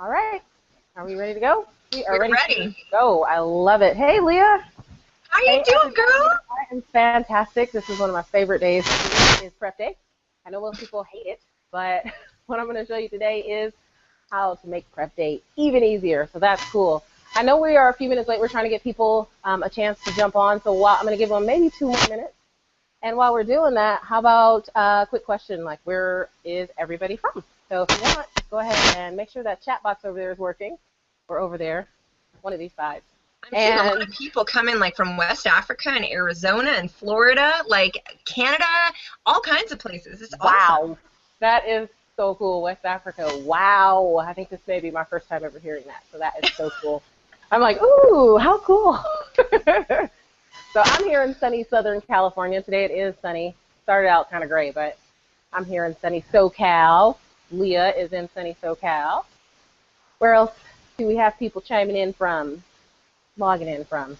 All right. Are we ready to go? We are We're ready. to go. I love it. Hey, Leah. How you doing, girl? I am fantastic. This is one of my favorite days. It is prep day. I know most people hate it, but what I'm going to show you today is how to make prep day even easier. So that's cool. I know we are a few minutes late. We're trying to get people a chance to jump on. So I'm going to give them maybe 2 more minutes. And while we're doing that, how about a quick question like, where is everybody from? So if you want, go ahead and make sure that chat box over there is working, or over there, one of these sides. I'm seeing a lot of people coming like from West Africa and Arizona and Florida, like Canada, all kinds of places. It's awesome. Wow, that is so cool. West Africa, wow. I think this may be my first time ever hearing that, so that is so cool. I'm like, ooh, how cool. So I'm here in sunny Southern California. Today it is sunny. Started out kind of gray, but I'm here in sunny SoCal. Leah is in sunny SoCal. Where else do we have people chiming in from, logging in from?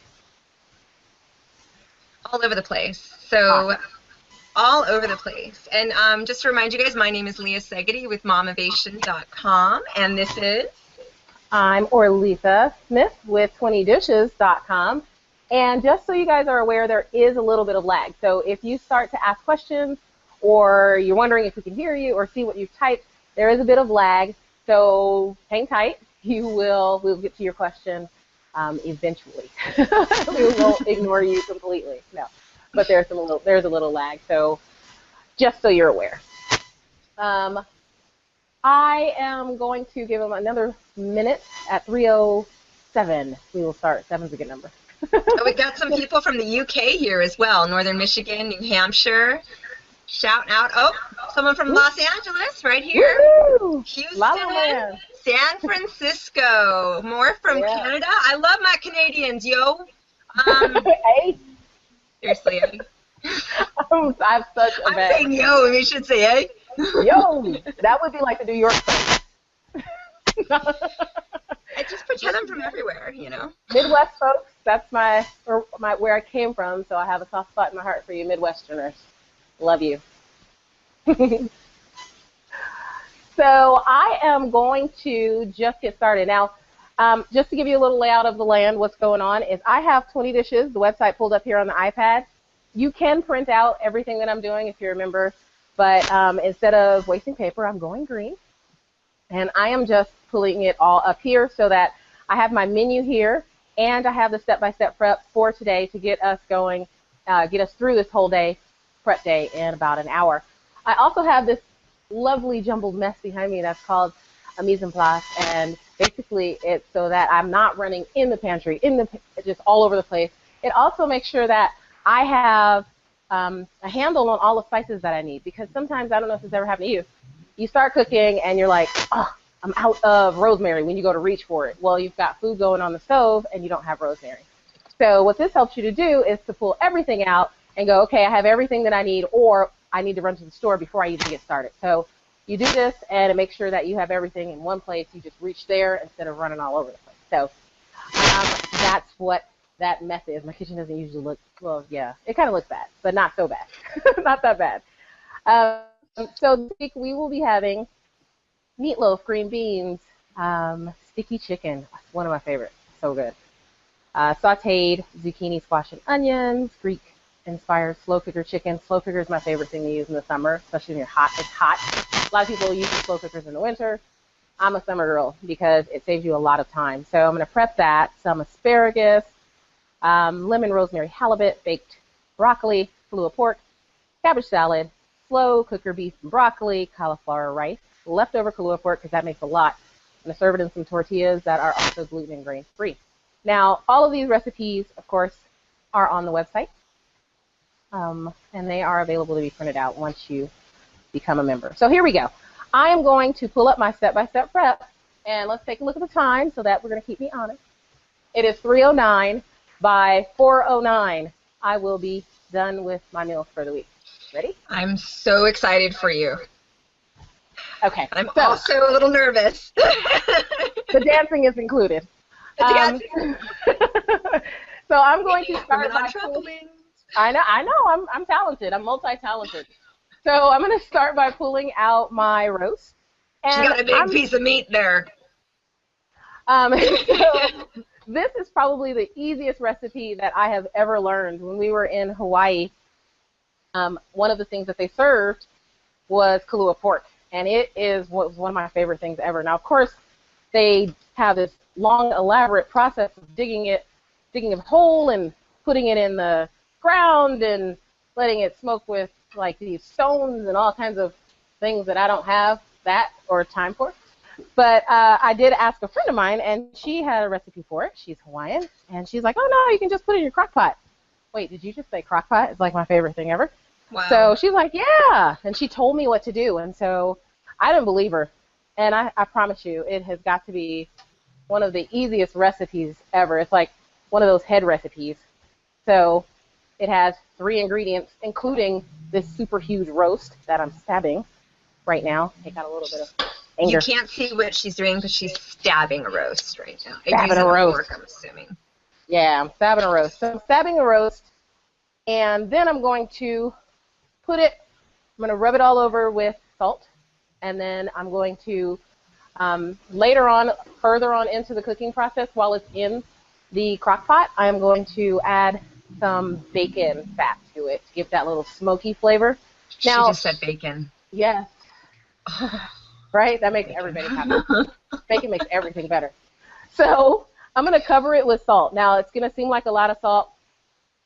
All over the place. So all over the place. And just to remind you guys, my name is Leah Segedy with Momovation.com, and this is? I'm Orleatha Smith with 20dishes.com. And just so you guys are aware, there is a little bit of lag. So if you start to ask questions or you're wondering if we can hear you or see what you've typed, there is a bit of lag. So hang tight. We'll get to your question eventually. We won't ignore you completely. No, but there's a little lag. So just so you're aware. I am going to give them another minute. At 3:07, we will start. 7's a good number. We got some people from the UK here as well, Northern Michigan, New Hampshire. Shout out. Oh, someone from Los Angeles right here. Woo! Houston, San Francisco. More from Canada. I love my Canadians, yo. Hey. Seriously, I'm such a bad. I'm saying yo, and you should say hey. Yo, that would be like the New York thing. I just pretend I'm from everywhere, you know. Midwest folks, that's my where I came from, so I have a soft spot in my heart for you Midwesterners. Love you. So I am going to just get started. Now, just to give you a little layout of the land, what's going on is I have 20 dishes, the website pulled up here on the iPad. You can print out everything that I'm doing if you remember, but instead of wasting paper, I'm going green. And I am just pulling it all up here so that I have my menu here and I have the step-by-step prep for today to get us going, get us through this whole day, prep day, in about an hour. I also have this lovely jumbled mess behind me that's called a mise en place, and basically it's so that I'm not running in the pantry, just all over the place. It also makes sure that I have a handle on all the spices that I need, because sometimes, I don't know if this ever happened to you, you start cooking and you're like, oh, I'm out of rosemary when you go to reach for it. Well, you've got food going on the stove and you don't have rosemary. So what this helps you to do is to pull everything out and go, okay, I have everything that I need, or I need to run to the store before I even get started. So you do this and it makes sure that you have everything in one place. You just reach there instead of running all over the place. So that's what that mess is. My kitchen doesn't usually look, well, yeah, it kind of looks bad, but not so bad. Not that bad. So this week we will be having meatloaf, green beans, sticky chicken, one of my favorites, so good. Sauteed zucchini, squash, and onions, Greek-inspired slow cooker chicken. Slow cooker is my favorite thing to use in the summer, especially when you're hot. It's hot. A lot of people use slow cookers in the winter. I'm a summer girl because it saves you a lot of time. So I'm going to prep that, some asparagus, lemon rosemary halibut, baked broccoli, Kahluah pork, cabbage salad, slow cooker beef and broccoli, cauliflower rice, leftover Kahluah pork because that makes a lot. I'm going to serve it in some tortillas that are also gluten and grain free. Now, all of these recipes, of course, are on the website, and they are available to be printed out once you become a member. So here we go. I am going to pull up my step-by-step prep, and let's take a look at the time so that we're going to keep me honest. It is 3:09. By 4:09, I will be done with my meals for the week. Ready? I'm so excited for you. Okay. I'm also a little nervous. The dancing is included. So I'm going to start by pulling. I know. I'm talented. I'm multi-talented. So I'm going to start by pulling out my roast. And she got a big piece of meat there. So this is probably the easiest recipe that I have ever learned. When we were in Hawaii, one of the things that they served was Kahluah Pork, and it was one of my favorite things ever. Now, of course, they have this long, elaborate process of digging it whole and putting it in the ground and letting it smoke with like these stones and all kinds of things that I don't have that or time for. But I did ask a friend of mine, and she had a recipe for it. She's Hawaiian, and she's like, "Oh no, you can just put it in your crock pot." Wait, did you just say crock pot? It's like my favorite thing ever. Wow. So she's like, "Yeah," and she told me what to do, and so I didn't believe her. And I promise you, it has got to be one of the easiest recipes ever. It's like one of those head recipes. So it has 3 ingredients, including this super huge roast that I'm stabbing right now. Take out a little bit of anger. You can't see what she's doing because she's stabbing a roast right now. Stabbing a roast. Fork, I'm assuming. Yeah, I'm stabbing a roast. So I'm stabbing a roast, and then I'm going to rub it all over with salt, and then I'm going to, later on, further on into the cooking process, while it's in the crock pot, I'm going to add some bacon fat to it to give that little smoky flavor. Now, she just said bacon. Yes. Right? That makes everybody happy. Bacon makes everything better. So I'm going to cover it with salt. Now, it's going to seem like a lot of salt,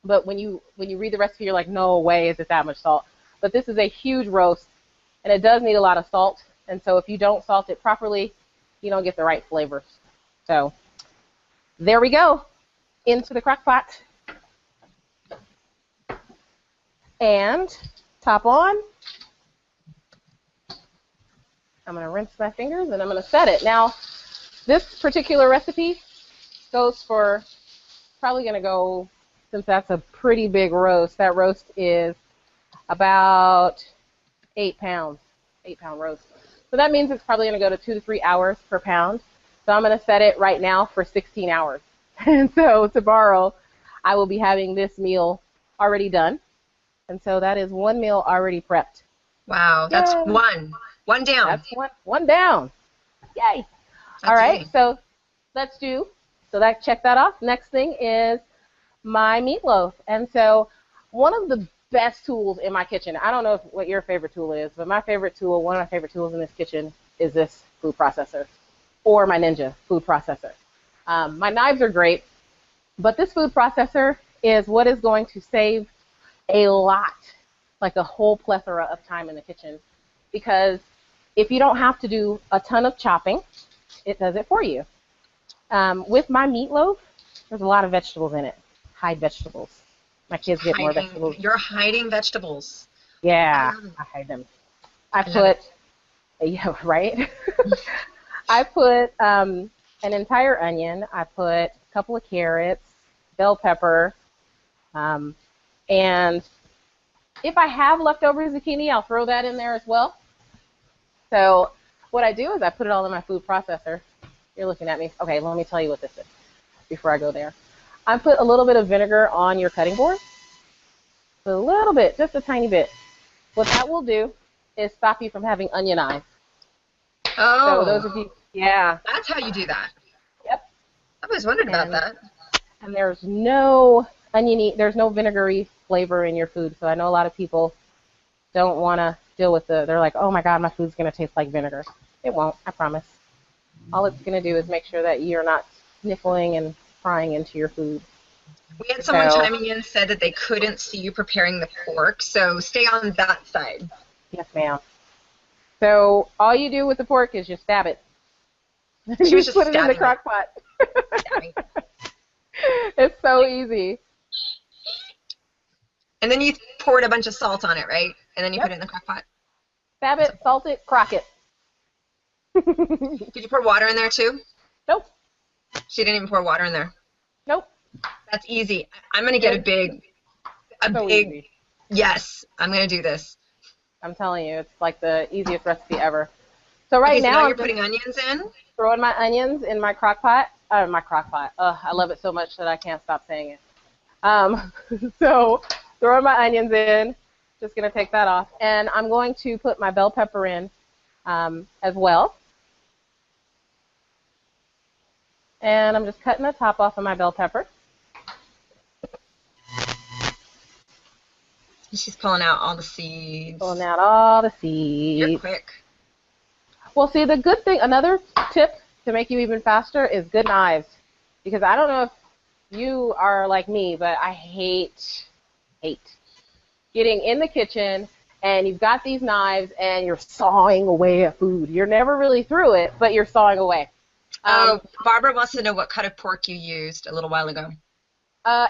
but when you read the recipe, you're like, no way is it that much salt. But this is a huge roast, and it does need a lot of salt. And so if you don't salt it properly, you don't get the right flavors. So there we go, into the crock pot. And top on. I'm going to rinse my fingers, and I'm going to set it. Now, this particular recipe goes for, probably going to go, since that's a pretty big roast, that roast is about 8 pounds, 8-pound roast. So that means it's probably going to go to 2 to 3 hours per pound. So I'm going to set it right now for 16 hours. And so tomorrow I will be having this meal already done. And so that is one meal already prepped. Wow, that's Yay. One down. That's one down. Yay. That's all right, easy. so check that off. Next thing is my meatloaf. And so one of the best tools in my kitchen, I don't know what your favorite tool is, but one of my favorite tools in this kitchen is this food processor, or my Ninja food processor. My knives are great, but this food processor is what is going to save a lot, like a whole plethora of time in the kitchen, because if you don't have to do a ton of chopping, it does it for you. With my meatloaf, there's a lot of vegetables in it. Hide vegetables. My kids get more vegetables. You're hiding vegetables. Yeah, I hide them. Yeah, right? I put an entire onion. I put a couple of carrots, bell pepper, and if I have leftover zucchini, I'll throw that in there as well. So what I do is I put it all in my food processor. You're looking at me. Okay, let me tell you what this is before I go there. I put a little bit of vinegar on your cutting board. A little bit, just a tiny bit. What that will do is stop you from having onion eyes. Oh. So those of you, yeah. That's how you do that. Yep. I was wondering about that. And there's no there's no vinegary flavor in your food. So I know a lot of people don't want to deal with they're like, oh my God, my food's going to taste like vinegar. It won't, I promise. All it's going to do is make sure that you're not sniffling and frying into your food. We had someone chiming in, said that they couldn't see you preparing the pork, so stay on that side. Yes, ma'am. So all you do with the pork is just stab it. She was just put it in the stabbing crock pot. Stabbing. It's so easy. And then you poured a bunch of salt on it, right? And then you put it in the crock pot. Stab it, salt it, crock it. Did you pour water in there too? Nope. She didn't even pour water in there. Nope. That's easy. I'm going to get a big, Easy. Yes, I'm going to do this. I'm telling you, it's like the easiest recipe ever. So right so now you're putting onions in? Throwing my onions in my crock pot. I love it so much that I can't stop saying it. So throwing my onions in, just going to take that off. And I'm going to put my bell pepper in as well. And I'm just cutting the top off of my bell pepper. She's pulling out all the seeds. Pulling out all the seeds. You're quick. Well, see, the good thing, another tip to make you even faster is good knives. Because I don't know if you are like me, but I hate getting in the kitchen and you've got these knives and you're sawing away at food. You're never really through it, but you're sawing away. Barbara wants to know what cut of pork you used a little while ago.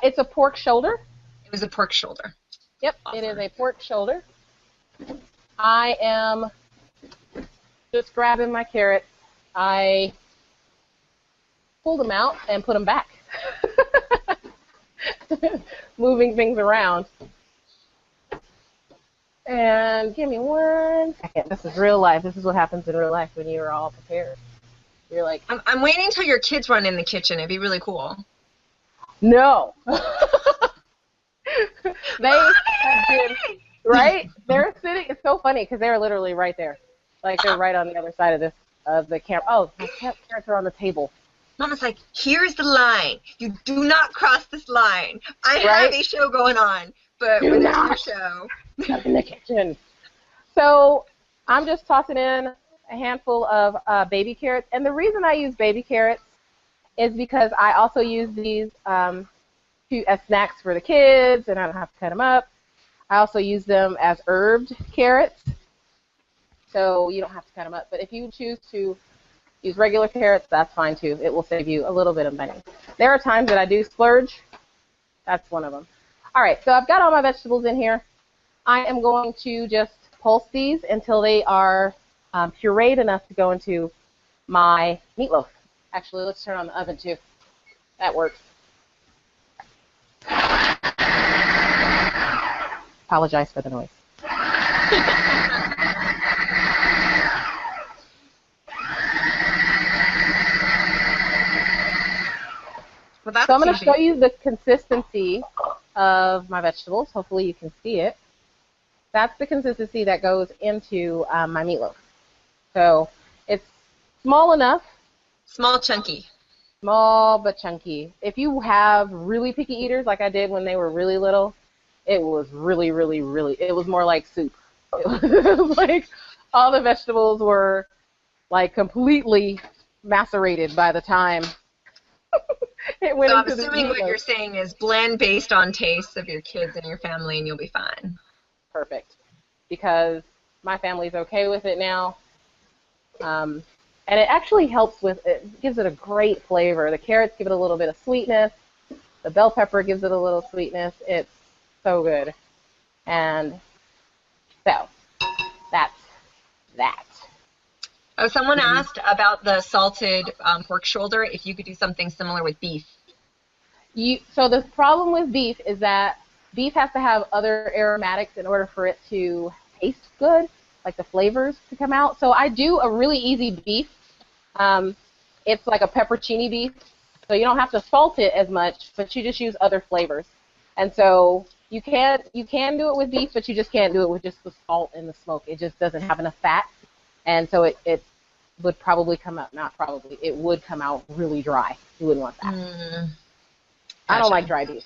It's a pork shoulder. It was a pork shoulder. Yep, Awesome. It is a pork shoulder. I am just grabbing my carrots. I pulled them out and put them back. Moving things around. And give me 1 second. This is real life. This is what happens in real life when you're all prepared. You're like, I'm waiting until your kids run in the kitchen. It'd be really cool. no. They have been, right? They're sitting. It's so funny because they're literally right there. Like they're right on the other side of the camera. Oh, my carrots are on the table. Mama's like, here's the line. You do not cross this line. I have a show going on, but when there's no show. Not in the kitchen. So I'm just tossing in a handful of baby carrots. And the reason I use baby carrots is because I also use these as snacks for the kids, and I don't have to cut them up. I also use them as herbed carrots, so you don't have to cut them up. But if you choose to use regular carrots, that's fine too. It will save you a little bit of money. There are times that I do splurge. That's one of them. All right, so I've got all my vegetables in here. I am going to just pulse these until they are pureed enough to go into my meatloaf. Actually, let's turn on the oven too. That works. Apologize for the noise. Well, so I'm going to show you the consistency of my vegetables. Hopefully you can see it. That's the consistency that goes into my meatloaf. So it's small enough. Small, chunky. Small but chunky. If you have really picky eaters like I did when they were really little, it was really, really, really, it was more like soup. It was like all the vegetables were like completely macerated by the time it went so into I'm assuming what you're saying is blend based on tastes of your kids and your family and you'll be fine. Perfect. Because my family's okay with it now. And it actually helps with, it gives it a great flavor. The carrots give it a little bit of sweetness. The bell pepper gives it a little sweetness. It's so good. And so, that's that. Oh, someone asked about the salted pork shoulder, if you could do something similar with beef. So the problem with beef is that beef has to have other aromatics in order for it to taste good, like the flavors to come out. So I do a really easy beef. It's like a pepperoncini beef, so you don't have to salt it as much, but you just use other flavors. And so you can do it with beef, but you just can't do it with just the salt and the smoke. It just doesn't have enough fat, and so it would probably come out, not probably, it would come out really dry. You wouldn't want that. Gotcha. I don't like dry beef.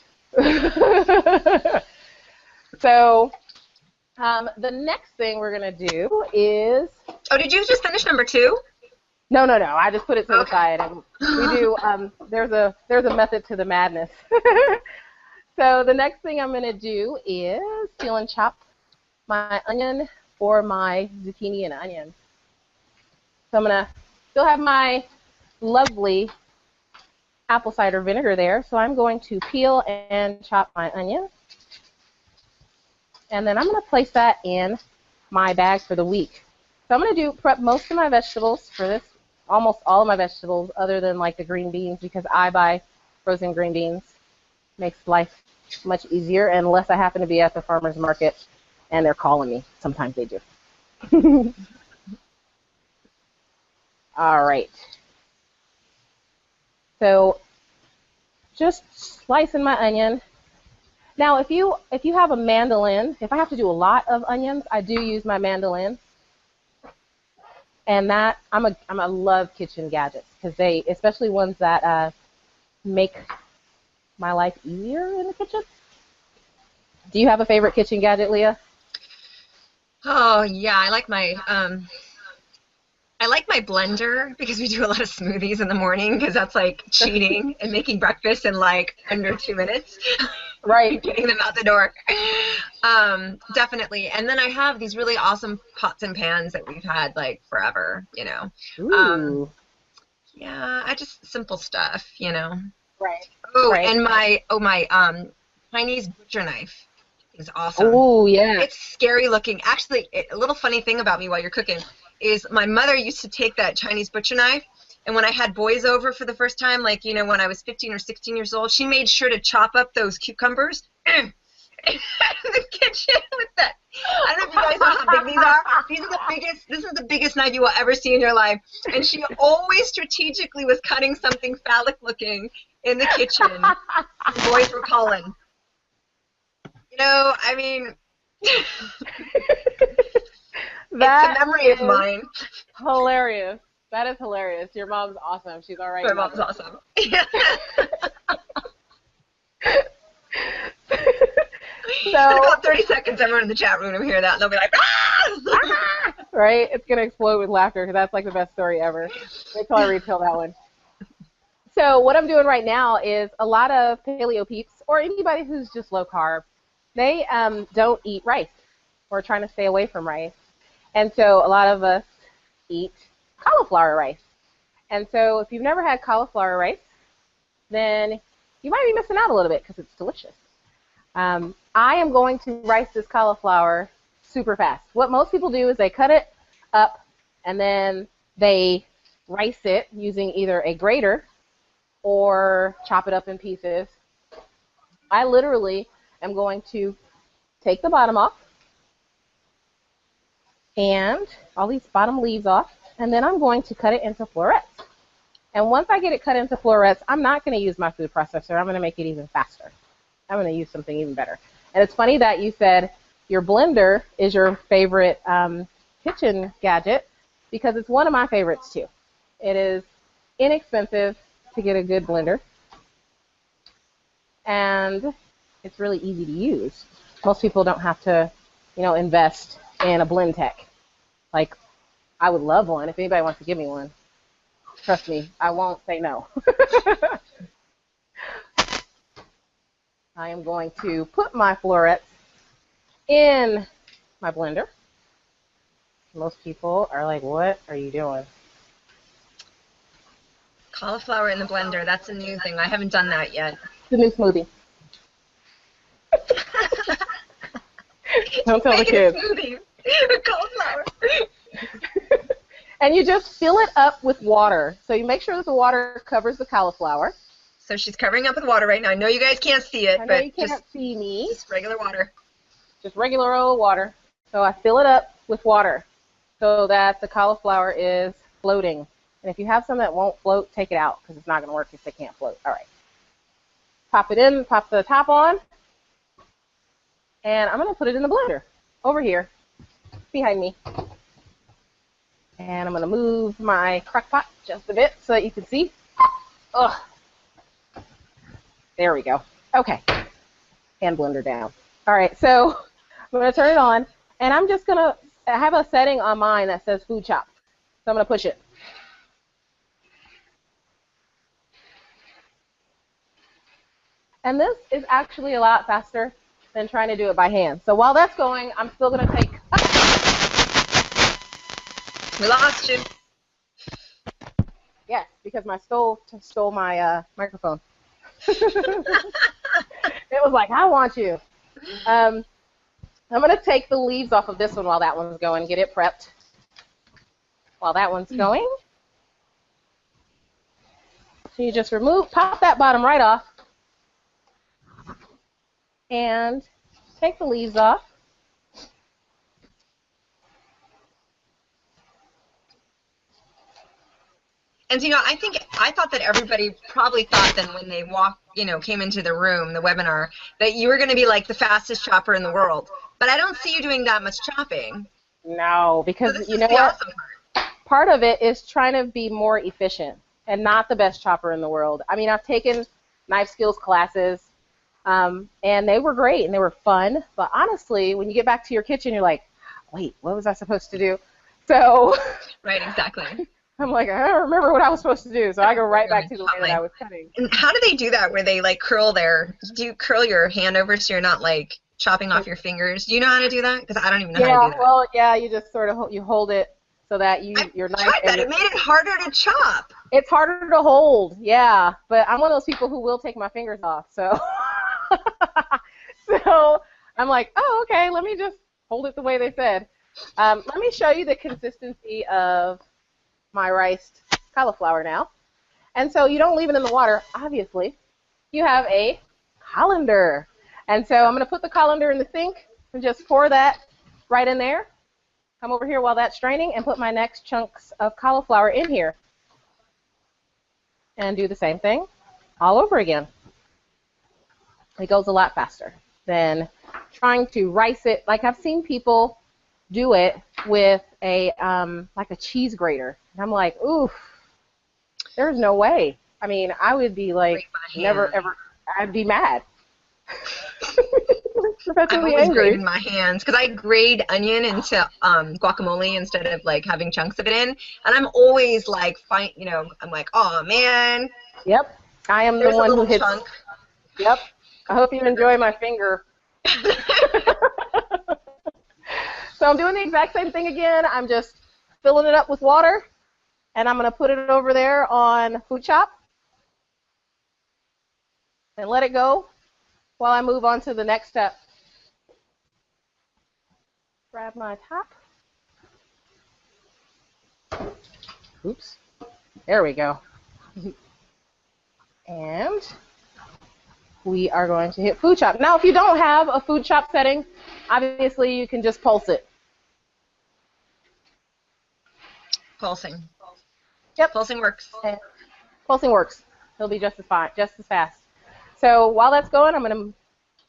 So the next thing we're going to do is... Oh, did you just finish number 2? No. I just put it to the side. And we do, there's a method to the madness. So the next thing I'm going to do is peel and chop my onion for my zucchini and onions. So I'm going to still have my lovely apple cider vinegar there. So I'm going to peel and chop my onion. And then I'm going to place that in my bag for the week. So I'm going to prep most of my vegetables for this, almost all of my vegetables, other than like the green beans, because I buy frozen green beans. Makes life much easier, unless I happen to be at the farmer's market and they're calling me. Sometimes they do. All right. So just slicing my onion. Now, if you have a mandolin, if I have to do a lot of onions, I do use my mandolin. And that I love kitchen gadgets because they, especially ones that make my life easier in the kitchen. Do you have a favorite kitchen gadget, Leah? Oh yeah, I like my blender because we do a lot of smoothies in the morning because that's like cheating and making breakfast in like under 2 minutes. Right. Getting them out the door. Definitely. And then I have these really awesome pots and pans that we've had like forever, you know. Ooh. Yeah, I just simple stuff, you know. Right. Oh, Right. and my Chinese butcher knife is awesome. Oh, yeah. It's scary looking. Actually, a little funny thing about me while you're cooking is my mother used to take that Chinese butcher knife, and when I had boys over for the first time, like, you know, when I was 15 or 16 years old, she made sure to chop up those cucumbers in the kitchen with that. I don't know if you guys know how big these are. These are the biggest. This is the biggest knife you will ever see in your life. And she always strategically was cutting something phallic looking in the kitchen. The boys were calling. You know, I mean, That it's a memory of mine. Hilarious. That is hilarious. Your mom's awesome. She's all right. My mom's awesome. So, in about 30 seconds, everyone in the chat room will hear that, and they'll be like, ah! Right? It's going to explode with laughter because that's like the best story ever. Wait till I retell that one. So what I'm doing right now is a lot of paleo peeps or anybody who's just low carb, they don't eat rice or trying to stay away from rice. And so a lot of us eat cauliflower rice. And so if you've never had cauliflower rice, then you might be missing out a little bit because it's delicious. I am going to rice this cauliflower super fast. What most people do is they cut it up and then they rice it using either a grater or chop it up in pieces. I literally am going to take the bottom off and all these bottom leaves off, and then I'm going to cut it into florets. And once I get it cut into florets, I'm not going to use my food processor. I'm going to make it even faster. I'm going to use something even better. And it's funny that you said your blender is your favorite kitchen gadget because it's one of my favorites too. It is inexpensive to get a good blender, and it's really easy to use. Most people don't have to, you know, invest in a blend tech. Like, I would love one. If anybody wants to give me one, trust me, I won't say no. I am going to put my florets in my blender. Most people are like, what are you doing? Cauliflower in the blender. That's a new thing. I haven't done that yet. It's a new smoothie. Don't tell the kids. Smoothie with cauliflower. And you just fill it up with water. So you make sure that the water covers the cauliflower. So she's covering up with water right now. I know you guys can't see it, I know but you can't see me. just regular water. Just regular old water. So I fill it up with water so that the cauliflower is floating. And if you have some that won't float, take it out because it's not going to work if they can't float. All right. Pop it in, pop the top on, and I'm going to put it in the blender over here behind me. And I'm going to move my crock pot just a bit so that you can see. Ugh. There we go. Okay. Hand blender down. All right, so I'm going to turn it on, and I'm just going to have a setting on mine that says food chop. So I'm going to push it. And this is actually a lot faster than trying to do it by hand. So while that's going, I'm still going to take... We lost you. Yes, because my stove stole my microphone. It was like, I want you. I'm going to take the leaves off of this one while that one's going, get it prepped. While that one's going. So you just pop that bottom right off. And take the leaves off. And, you know, I thought that everybody probably thought that when they came into the room, the webinar, that you were going to be like the fastest chopper in the world. But I don't see you doing that much chopping. No, because so you know what? Awesome part of it is trying to be more efficient and not the best chopper in the world. I mean, I've taken knife skills classes, and they were great and they were fun. But honestly, when you get back to your kitchen, you're like, wait, what was I supposed to do? So right, exactly. I'm like, I don't remember what I was supposed to do. So I go right back to the way that I was cutting. And how do they do that where they like do you curl your hand over so you're not like chopping off your fingers? Do you know how to do that? Because I don't even know how to do that. Well, yeah, you just sort of you hold it so that your knife. Tried that. It made it harder to chop. It's harder to hold, yeah. But I'm one of those people who will take my fingers off. So, so I'm like, oh, okay. Let me just hold it the way they said. Let me show you the consistency of my riced cauliflower now. And so you don't leave it in the water, obviously. You have a colander. And so I'm going to put the colander in the sink and just pour that right in there. Come over here while that's straining and put my next chunks of cauliflower in here. And do the same thing all over again. It goes a lot faster than trying to rice it. Like I've seen people do it with a like a cheese grater. And I'm like, oof, there's no way. I mean, I would be like, never, ever, I'd be mad. I'm always grating my hands because I grate onion into guacamole instead of like having chunks of it in, and I'm always like, I'm like, oh man. Yep, I am the one who hits. Chunk. Yep, I hope you enjoy my finger. So I'm doing the exact same thing again. I'm just filling it up with water, and I'm going to put it over there on food chop and let it go while I move on to the next step. Grab my top. Oops. There we go. And we are going to hit food chop. Now, if you don't have a food chop setting, obviously you can just pulse it. Pulsing. Yep. Pulsing works. And pulsing works. It'll be just as fine, just as fast. So while that's going, I'm going to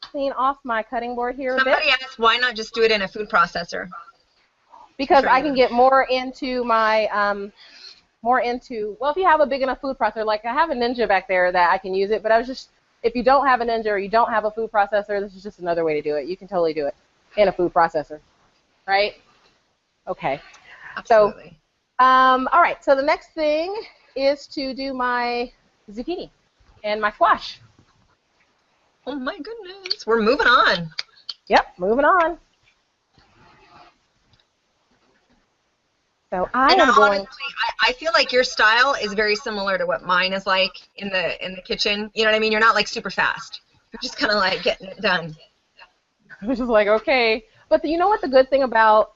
clean off my cutting board here a bit. Somebody asked why not just do it in a food processor? Because I can get more into my, well, if you have a big enough food processor, like I have a Ninja back there that I can use it, but I was just, if you don't have a Ninja or you don't have a food processor, this is just another way to do it. You can totally do it in a food processor, right? Okay. Absolutely. So, all right, so the next thing is to do my zucchini and my squash. Oh my goodness, we're moving on. Yep, moving on. So honestly, I feel like your style is very similar to what mine is like in the kitchen. You know what I mean? You're not like super fast. You're just kind of like getting it done. I was just like, okay. But you know what the good thing about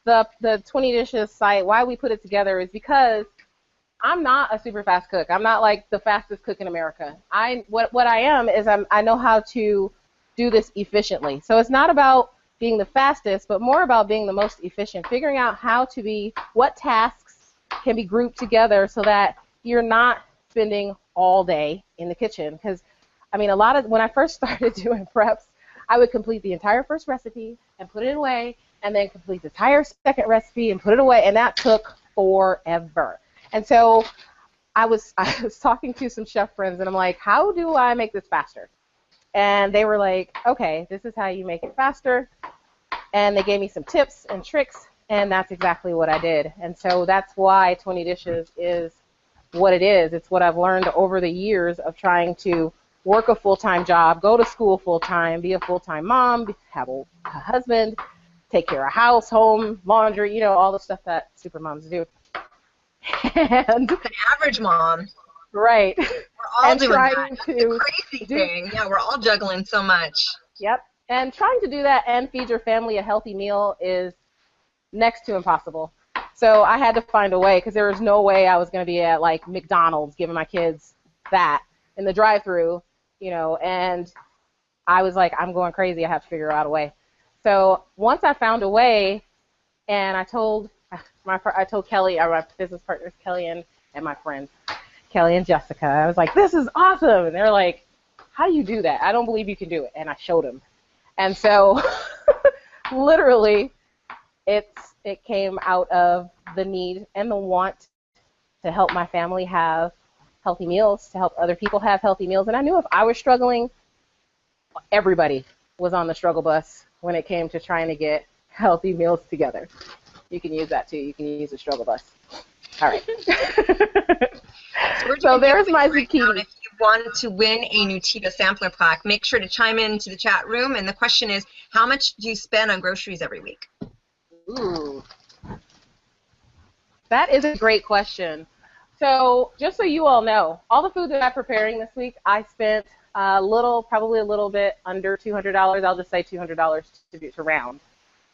the 20 dishes site, why we put it together, is because I'm not a super fast cook. I'm not like the fastest cook in America. What I am is I know how to do this efficiently. So it's not about being the fastest, but more about being the most efficient, figuring out what tasks can be grouped together so that you're not spending all day in the kitchen. Because, I mean, when I first started doing preps, I would complete the entire first recipe and put it away, and then complete the entire second recipe and put it away, and that took forever. And so I was talking to some chef friends, and I'm like, how do I make this faster? And they were like, okay, this is how you make it faster. And they gave me some tips and tricks, and that's exactly what I did. And so that's why 20 Dishes is what it is. It's what I've learned over the years of trying to work a full-time job, go to school full-time, be a full-time mom, have a husband, take care of house, home, laundry, you know, all the stuff that super moms do. And an average mom. Right. We're all doing that. That's the crazy thing. Yeah, we're all juggling so much. Yep. And trying to do that and feed your family a healthy meal is next to impossible. So I had to find a way, because there was no way I was going to be at like McDonald's giving my kids that in the drive-thru, you know, and I was like, I'm going crazy. I have to figure out a way. So once I found a way, and I told Kelly, my business partners, Kelly and my friends, Kelly and Jessica, I was like, this is awesome. And they're like, how do you do that? I don't believe you can do it. And I showed them. And so literally It came out of the need and the want to help my family have healthy meals, to help other people have healthy meals. And I knew if I was struggling, everybody was on the struggle bus when it came to trying to get healthy meals together. You can use that too. You can use the struggle bus. All right. So there's my zucchini. If you wanted to win a Nutiva sampler pack, make sure to chime into the chat room. And the question is, how much do you spend on groceries every week? Ooh. That is a great question. So just so you all know, all the food that I'm preparing this week, I spent probably a little bit under $200. I'll just say $200 to round.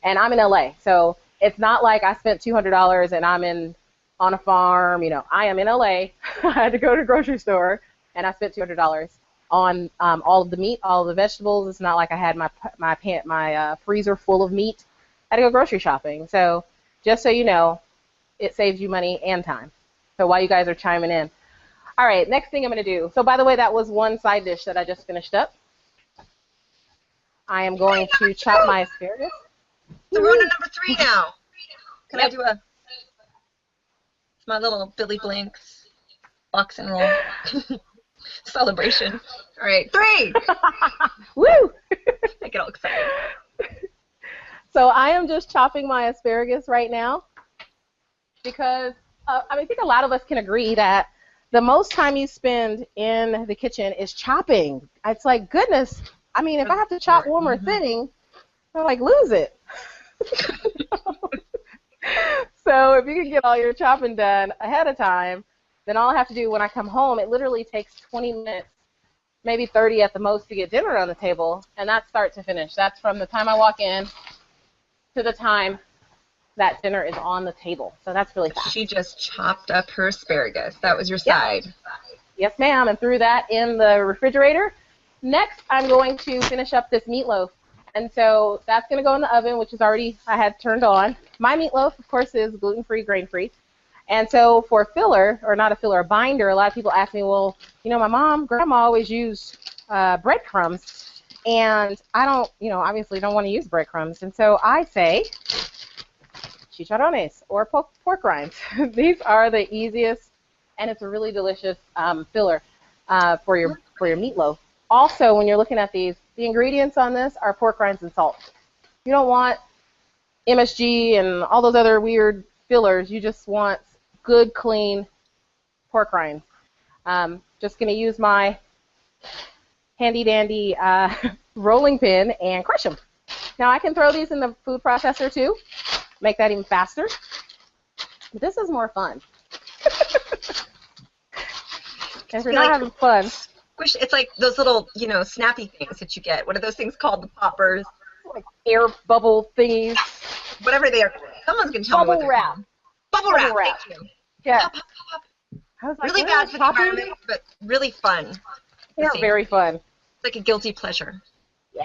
And I'm in LA, so it's not like I spent $200 and I'm on a farm. You know, I am in LA. I had to go to the grocery store, and I spent $200 on all of the meat, all of the vegetables. It's not like I had my freezer full of meat. I had to go grocery shopping. So just so you know, it saves you money and time. So while you guys are chiming in. All right, next thing I'm going to do. So by the way, that was one side dish that I just finished up. I am going to chop my asparagus. So we're on to number 3 now. Can I do my little Billy Blanks box and roll celebration? All right, 3. Woo! I get all excited. So I am just chopping my asparagus right now because I think a lot of us can agree that the most time you spend in the kitchen is chopping. It's like, goodness, I mean, if I have to chop one more thing, I'm like, lose it. So if you can get all your chopping done ahead of time, then all I have to do when I come home, it literally takes 20 minutes, maybe 30 at the most, to get dinner on the table, and that's start to finish. That's from the time I walk in to the time that dinner is on the table. So that's really fast. She just chopped up her asparagus. That was your side. Yes, ma'am, and threw that in the refrigerator. Next, I'm going to finish up this meatloaf. And so that's going to go in the oven, which is already, I had turned on. My meatloaf, of course, is gluten-free, grain-free. And so for a filler, or not a filler, a binder, a lot of people ask me, well, you know, my mom, grandma always used breadcrumbs, and I don't, you know, obviously don't want to use breadcrumbs. And so I say chicharrones, or pork rinds. These are the easiest, and it's a really delicious filler for your meatloaf. Also, when you're looking at these, the ingredients on this are pork rinds and salt. You don't want MSG and all those other weird fillers. You just want good, clean pork rinds. Just going to use my handy-dandy rolling pin and crush them. Now, I can throw these in the food processor, too, make that even faster. But this is more fun. If you're not having fun. It's like those little, you know, snappy things that you get. What are those things called? The poppers. Like air bubble thingies. Whatever they are. Someone's going to tell me what they're called. Bubble wrap. Thank you. Yeah. Pop, pop, pop, pop. I was like, really bad for the environment, but really fun. They're very fun. It's like a guilty pleasure. Yeah.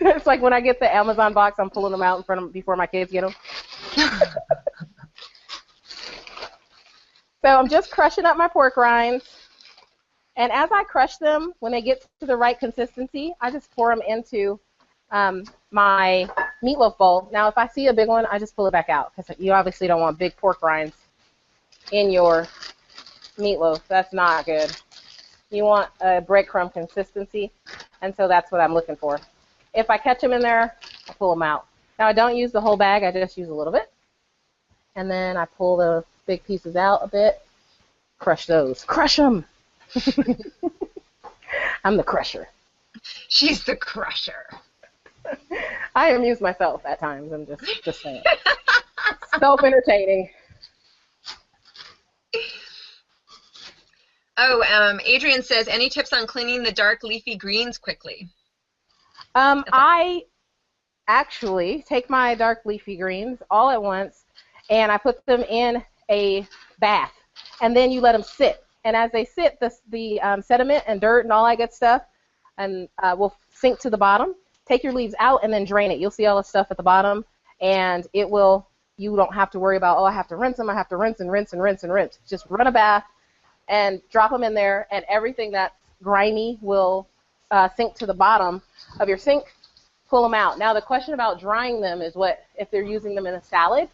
It's like when I get the Amazon box, I'm pulling them out in front of before my kids get them. So I'm just crushing up my pork rinds. And as I crush them, when they get to the right consistency, I just pour them into my meatloaf bowl. Now, if I see a big one, I just pull it back out, because you obviously don't want big pork rinds in your meatloaf. That's not good. You want a breadcrumb consistency, and so that's what I'm looking for. If I catch them in there, I pull them out. Now, I don't use the whole bag. I just use a little bit. And then I pull the big pieces out a bit. Crush those. Crush them. I'm the crusher. She's the crusher. I amuse myself at times. I'm just saying. Self-entertaining. Oh, Adrian says, any tips on cleaning the dark leafy greens quickly? I actually take my dark leafy greens all at once, and I put them in a bath, and then you let them sit. And as they sit, the sediment and dirt and all that good stuff will sink to the bottom. Take your leaves out and then drain it. You'll see all the stuff at the bottom, and it will. You don't have to worry about, oh, I have to rinse them. I have to rinse and rinse and rinse and rinse. Just run a bath and drop them in there, and everything that's grimy will sink to the bottom of your sink, pull them out. Now the question about drying them is what if they're using them in a salad.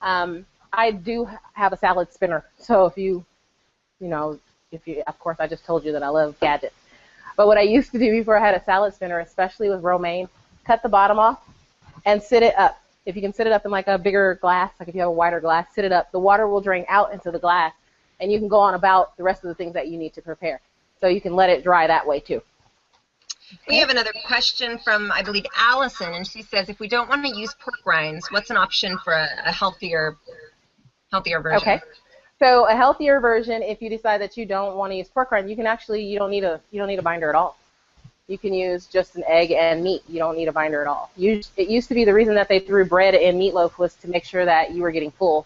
I do have a salad spinner, so if you of course I just told you that I love gadgets. But what I used to do before I had a salad spinner, especially with romaine, cut the bottom off and sit it up. If you can sit it up in like a bigger glass, like if you have a wider glass, sit it up. The water will drain out into the glass, and you can go on about the rest of the things that you need to prepare. So you can let it dry that way too. We have another question from, I believe, Allison, and she says, if we don't want to use pork rinds, what's an option for a healthier version? Okay. So a healthier version, if you decide that you don't want to use pork rind, you don't need a binder at all. You can use just an egg and meat. You don't need a binder at all. It used to be the reason that they threw bread in meatloaf was to make sure that you were getting full,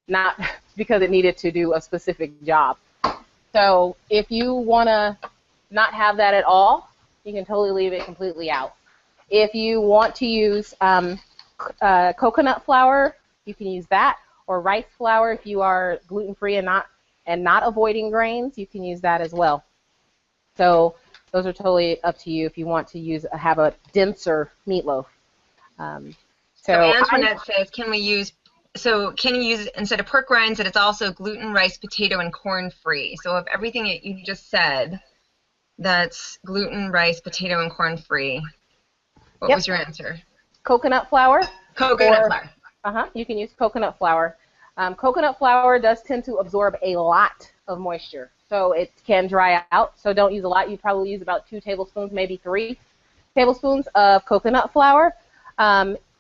not because it needed to do a specific job. So if you want to not have that at all, you can totally leave it completely out. If you want to use coconut flour, you can use that, or rice flour if you are gluten-free and not avoiding grains, you can use that as well. So those are totally up to you if you want to have a denser meatloaf. So Antoinette says, can you use instead of pork rinds that it's also gluten, rice, potato, and corn-free? So of everything that you just said, that's gluten, rice, potato, and corn-free. What was your answer? Coconut flour. Coconut flour. You can use coconut flour. Coconut flour does tend to absorb a lot of moisture, so it can dry out. So don't use a lot. You probably use about 2 tablespoons, maybe 3 tablespoons of coconut flour.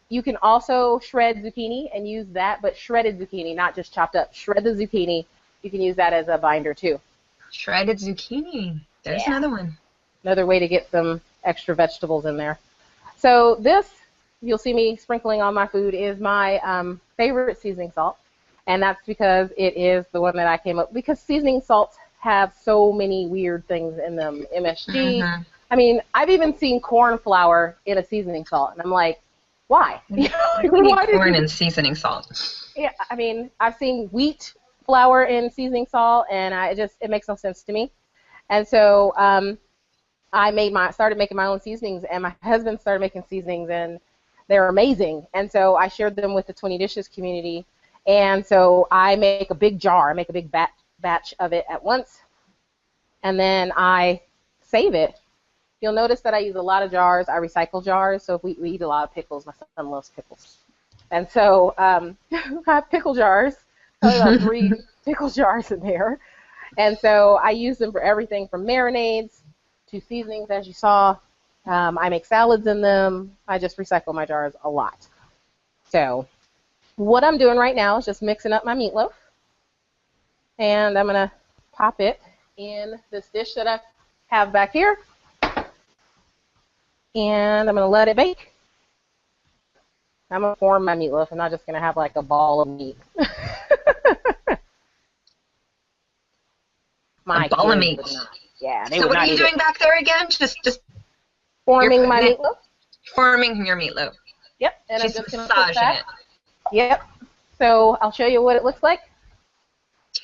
You can also shred zucchini and use that, but shredded zucchini, not just chopped up. Shred the zucchini. You can use that as a binder too. Shredded zucchini. There's another one. Another way to get some extra vegetables in there. So this, you'll see me sprinkling on my food, is my favorite seasoning salt. And that's because it is the one that I came up, because seasoning salts have so many weird things in them. MSG. I mean, I've even seen corn flour in a seasoning salt, and I'm like, why? Why corn in seasoning salt? Yeah, I mean, I've seen wheat flour in seasoning salt, and it makes no sense to me. And so I started making my own seasonings, and my husband started making seasonings, and they're amazing. And so I shared them with the 20 Dishes community. And so I make a big jar. I make a big batch of it at once, and then I save it. You'll notice that I use a lot of jars. I recycle jars. So if we eat a lot of pickles. My son loves pickles. And so I have pickle jars, probably about 3 pickle jars in there. And so I use them for everything from marinades to seasonings, as you saw. I make salads in them. I just recycle my jars a lot. So what I'm doing right now is just mixing up my meatloaf. And I'm going to pop it in this dish that I have back here. And I'm going to let it bake. I'm going to form my meatloaf. I'm not just going to have like a ball of meat. A ball of meat. Yeah. So what are you doing back there again? Just forming my meatloaf. Forming your meatloaf. Yep. And Just I'm just going to massaging it. Yep. So I'll show you what it looks like.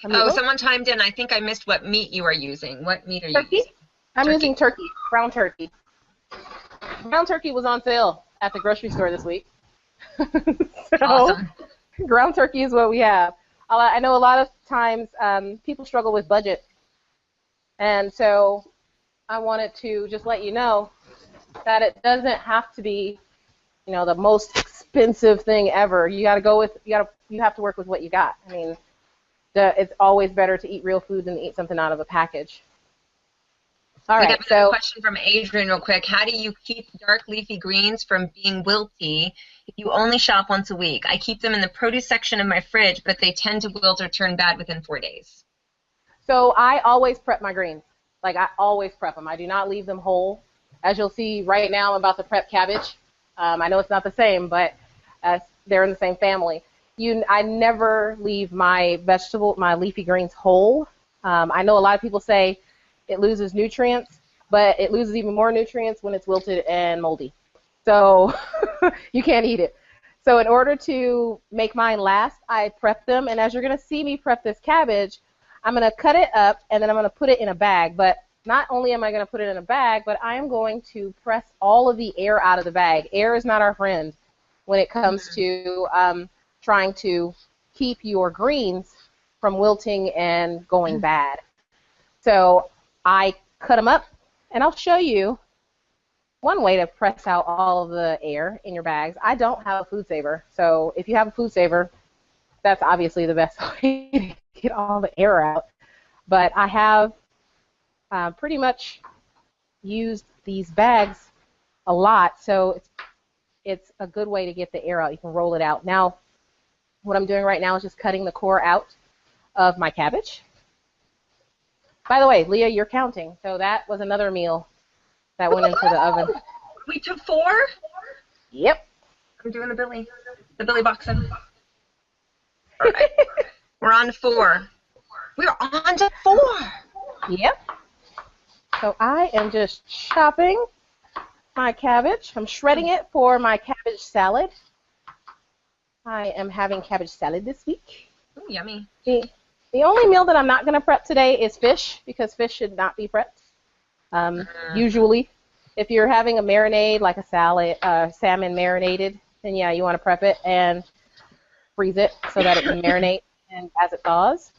Oh, someone chimed in. I think I missed what meat you are using. What meat are you using? I'm using turkey, ground turkey. Ground turkey was on sale at the grocery store this week. So, awesome. Ground turkey is what we have. I know a lot of times people struggle with budget. And so I wanted to just let you know that it doesn't have to be, the most expensive thing ever. You have to work with what you got. I mean, it's always better to eat real food than to eat something out of a package. All right, we got a question from Adrian real quick. How do you keep dark leafy greens from being wilty if you only shop once a week? I keep them in the produce section of my fridge, but they tend to wilt or turn bad within 4 days. So I always prep my greens. Like, I always prep them. I do not leave them whole. As you'll see right now, I'm about to prep cabbage. I know it's not the same, but they're in the same family. I never leave my leafy greens whole. I know a lot of people say it loses nutrients, but it loses even more nutrients when it's wilted and moldy. So you can't eat it. So in order to make mine last, I prep them, and as you're going to see me prep this cabbage, I'm going to cut it up, and then I'm going to put it in a bag. But not only am I going to put it in a bag, but I am going to press all of the air out of the bag. Air is not our friend when it comes to trying to keep your greens from wilting and going bad. So I cut them up, and I'll show you one way to press out all of the air in your bags. I don't have a food saver, so if you have a food saver, that's obviously the best way to get all the air out. But I have pretty much used these bags a lot, so it's a good way to get the air out. You can roll it out. Now, what I'm doing right now is just cutting the core out of my cabbage. By the way, Leah, you're counting, so that was another meal that went into the oven. We took 4? Yep. I'm doing the Billy boxing. All right. We're on to 4. We're on to 4. Yep. So I am just chopping my cabbage. I'm shredding it for my cabbage salad. I am having cabbage salad this week. Ooh, yummy. The only meal that I'm not going to prep today is fish, because fish should not be prepped. Usually, if you're having a marinade, like a salad, salmon marinated, then yeah, you want to prep it and freeze it so that it can marinate and as it thaws.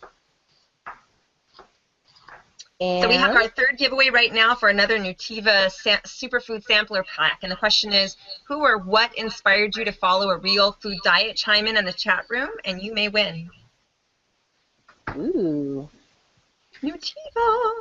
And so we have our 3rd giveaway right now for another Nutiva Superfood Sampler Pack. And the question is, who or what inspired you to follow a real food diet? Chime in the chat room, and you may win. Ooh. Nutiva.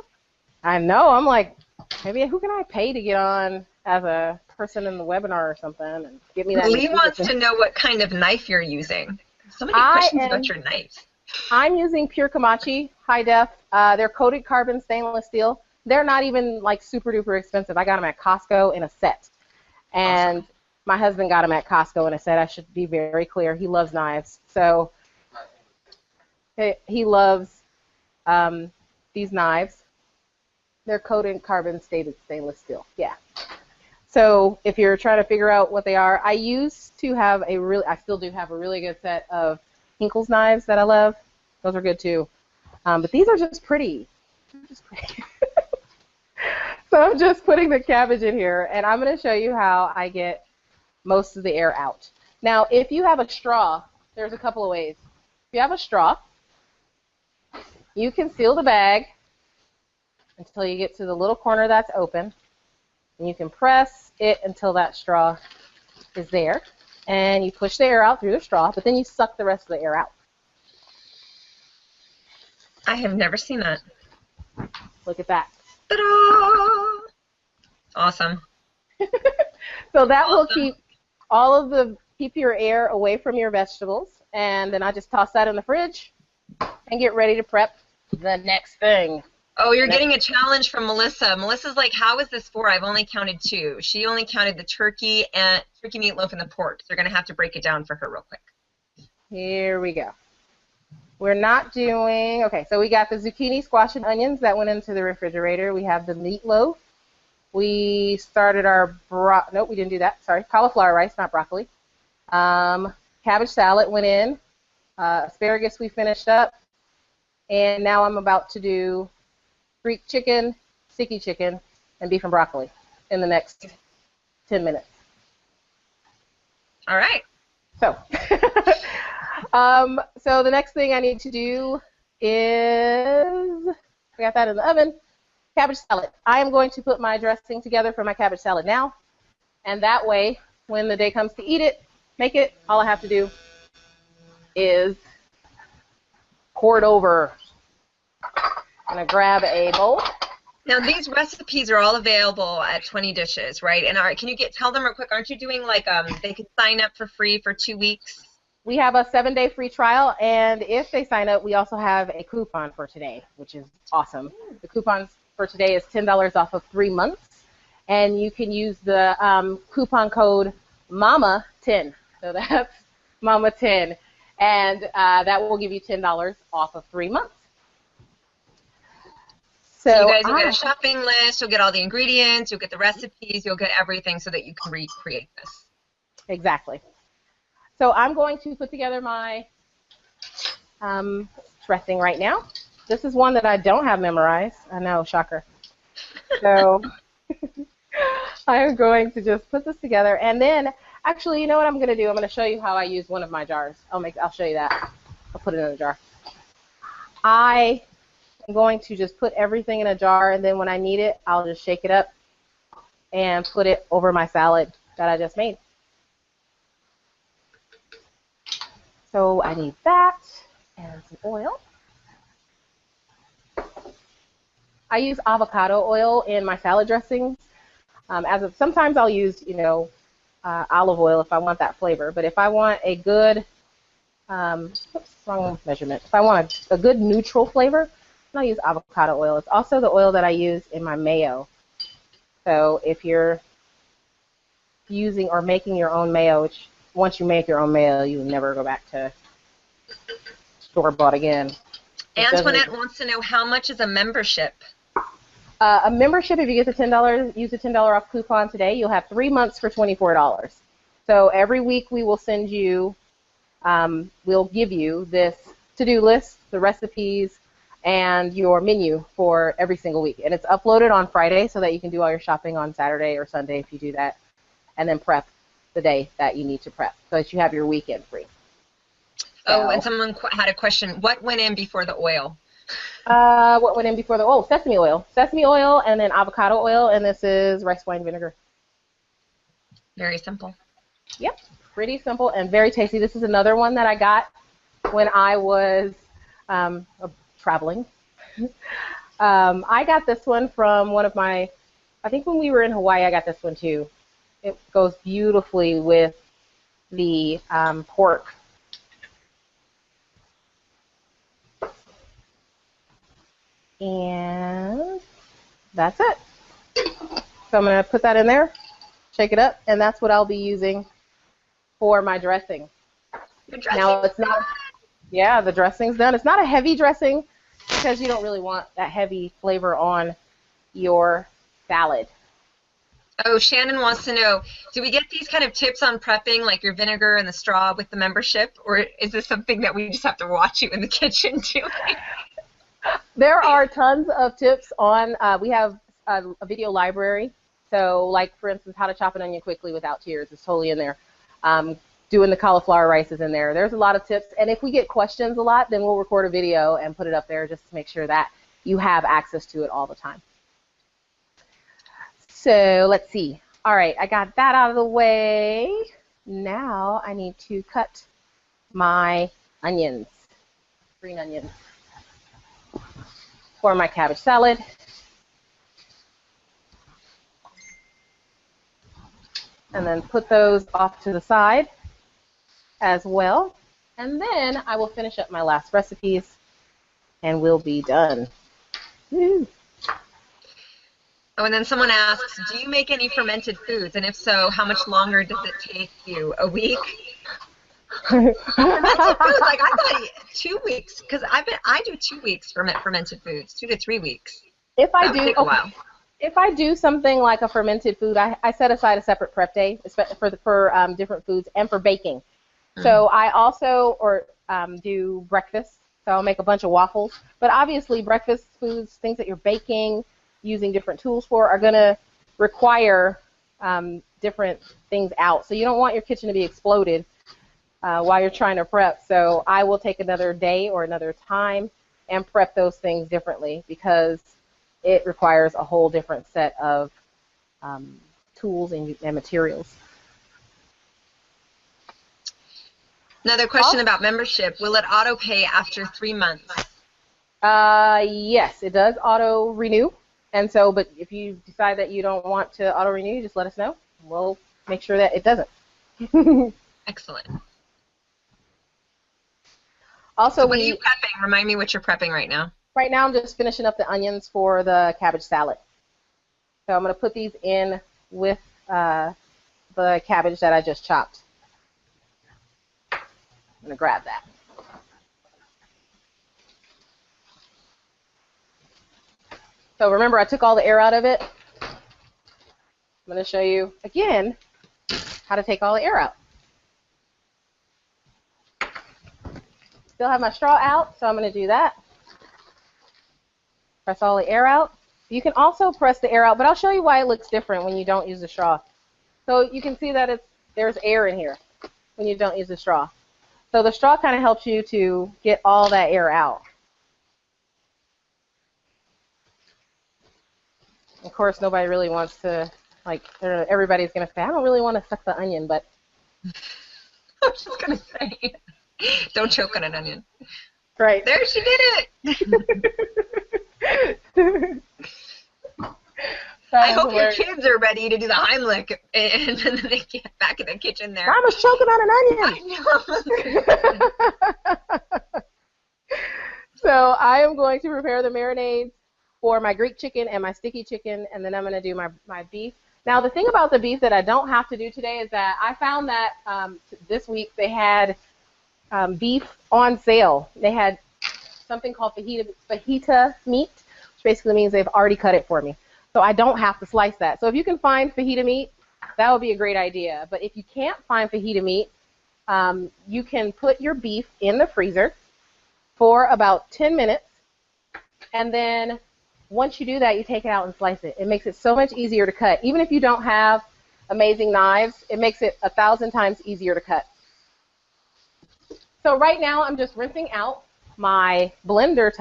I know. I'm like, maybe who can I pay to get on as a person in the webinar or something and give me that? Lee wants to know what kind of knife you're using. So many questions about your knife. I'm using Pure Komachi High Def. They're coated carbon stainless steel. They're not even like super duper expensive. I got them at Costco in a set. And awesome. My husband got them at Costco in a set. I should be very clear. He loves knives. So he loves these knives. They're coated carbon stainless steel. Yeah. So if you're trying to figure out what they are, I used to have I still do have a really good set of Hinkle's knives that I love. Those are good too. But these are just pretty. So I'm just putting the cabbage in here, and I'm going to show you how I get most of the air out. Now, if you have a straw, there's a couple of ways. If you have a straw, you can seal the bag until you get to the little corner that's open, and you can press it until that straw is there, and you push the air out through the straw, but then you suck the rest of the air out. I have never seen that. Look at that. Ta-da! Awesome. So that will keep your air away from your vegetables, and then I just toss that in the fridge and get ready to prep the next thing. Oh, you're getting a challenge from Melissa. Melissa's like, how is this 4? I've only counted 2. She only counted the turkey meatloaf and the pork. So you're going to have to break it down for her real quick. Here we go. We're not doing, okay, so we got the zucchini, squash, and onions that went into the refrigerator. We have the meatloaf. We started our, nope, we didn't do that. Sorry, cauliflower rice, not broccoli. Cabbage salad went in. Asparagus we finished up. And now I'm about to do Greek chicken, sticky chicken, and beef and broccoli in the next 10 minutes. All right. So, so the next thing I need to do is, we got that in the oven, cabbage salad. I am going to put my dressing together for my cabbage salad now, and that way, when the day comes to eat it, make it, all I have to do is pour it over. I'm going to grab a bowl. Now, these recipes are all available at 20 Dishes, right? And can you tell them real quick, aren't you doing like, they can sign up for free for 2 weeks? We have a 7-day free trial, and if they sign up, we also have a coupon for today, which is awesome. The coupon for today is $10 off of 3 months, and you can use the coupon code MAMA10. So that's MAMA10, and that will give you $10 off of 3 months. So you guys will get a shopping list, you'll get all the ingredients, you'll get the recipes, you'll get everything so that you can recreate this. Exactly. So I'm going to put together my dressing right now. This is one that I don't have memorized. I know, shocker. So I am going to just put this together, and then actually, you know what I'm going to do? I'm going to show you how I use one of my jars. I'll show you that. I'll put it in a jar. I am going to just put everything in a jar, and then when I need it, I'll just shake it up and put it over my salad that I just made. So I need that and some oil. I use avocado oil in my salad dressings. Sometimes I'll use, olive oil if I want that flavor. But if I want a good, wrong measurement. If I want a good neutral flavor, I'll use avocado oil. It's also the oil that I use in my mayo. So if you're using or making your own mayo, which once you make your own mayo, you will never go back to store-bought again. Antoinette wants to know, how much is a membership? A membership, if you get the $10, use the $10 off coupon today, you'll have 3 months for $24. So every week we will send you, we'll give you this to-do list, the recipes, and your menu for every single week. And it's uploaded on Friday so that you can do all your shopping on Saturday or Sunday if you do that, and then prep the day that you need to prep so that you have your weekend free. Oh, and someone had a question. What went in before the oil? What went in before the oil? Sesame oil. Sesame oil and then avocado oil, and this is rice wine vinegar. Very simple. Yep, pretty simple and very tasty. This is another one that I got when I was traveling. I got this one from one of my, I think when we were in Hawaii, I got this one too. It goes beautifully with the pork. And that's it. So I'm going to put that in there, shake it up, and that's what I'll be using for my dressing. Now it's not, yeah, the dressing's done. It's not a heavy dressing because you don't really want that heavy flavor on your salad. Oh, Shannon wants to know, do we get these kind of tips on prepping, like your vinegar and the straw with the membership, or is this something that we just have to watch you in the kitchen doing? There are tons of tips on, we have a video library. So like, for instance, how to chop an onion quickly without tears is totally in there. Doing the cauliflower rice is in there. There's a lot of tips. And if we get questions a lot, then we'll record a video and put it up there just to make sure that you have access to it all the time. So let's see. All right, I got that out of the way. Now I need to cut my onions, green onions, for my cabbage salad. And then put those off to the side as well. And then I will finish up my last recipes and we'll be done. Woo. Oh, and then someone asks, do you make any fermented foods? And if so, how much longer does it take you? A week? Fermented foods, like I thought 2 weeks, because I do 2 weeks for fermented foods, 2 to 3 weeks. If I that would take a while. If I do something like a fermented food, I set aside a separate prep day for different foods and for baking. Mm-hmm. So I also do breakfast. So I'll make a bunch of waffles. But obviously breakfast foods, things that you're baking, using different tools for, are going to require different things out. So you don't want your kitchen to be exploded while you're trying to prep. So I will take another day or another time and prep those things differently because it requires a whole different set of tools and materials. Another question about membership. Will it auto pay after 3 months? Yes, it does auto renew. And so, but if you decide that you don't want to auto renew, just let us know. We'll make sure that it doesn't. Excellent. Also, so what are you prepping? Remind me what you're prepping right now. Right now I'm just finishing up the onions for the cabbage salad. So I'm going to put these in with the cabbage that I just chopped. I'm going to grab that. So remember, I took all the air out of it. I'm going to show you again how to take all the air out. Still have my straw out, so I'm going to do that. Press all the air out, You can also press the air out, but I'll show you why it looks different when you don't use the straw. So you can see that there's air in here when you don't use the straw. So the straw kind of helps you to get all that air out. Of course, nobody really wants to, like, everybody's going to say, I don't really want to suck the onion, but. I was just going to say, don't choke on an onion. Right. There, she did it. I hope your kids are ready to do the Heimlich, and then they get back in the kitchen there. Mama's choking on an onion. I know. So I am going to prepare the marinades for my Greek chicken and my sticky chicken, and then I'm going to do my beef. Now, the thing about the beef that I don't have to do today is that I found that this week they had beef on sale. They had something called fajita meat, which basically means they've already cut it for me. So I don't have to slice that. So if you can find fajita meat, that would be a great idea. But if you can't find fajita meat, you can put your beef in the freezer for about 10 minutes, and then once you do that, you take it out and slice it. It makes it so much easier to cut. Even if you don't have amazing knives, it makes it 1,000 times easier to cut. So right now, I'm just rinsing out my blender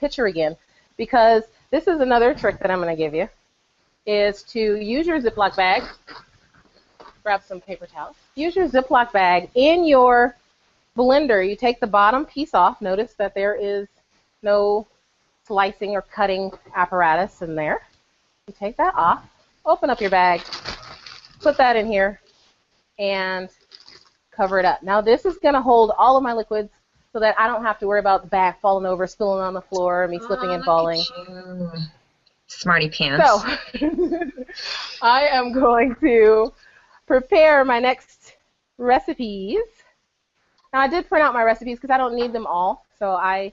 pitcher again, because this is another trick that I'm going to give you, is to use your Ziploc bag. Grab some paper towels. Use your Ziploc bag. In your blender, you take the bottom piece off. Notice that there is no slicing or cutting apparatus in there. You take that off, open up your bag, put that in here, and cover it up. Now this is going to hold all of my liquids so that I don't have to worry about the bag falling over, spilling on the floor, me slipping and falling. Smarty pants. So I am going to prepare my next recipes. Now I did print out my recipes because I don't need them all, so I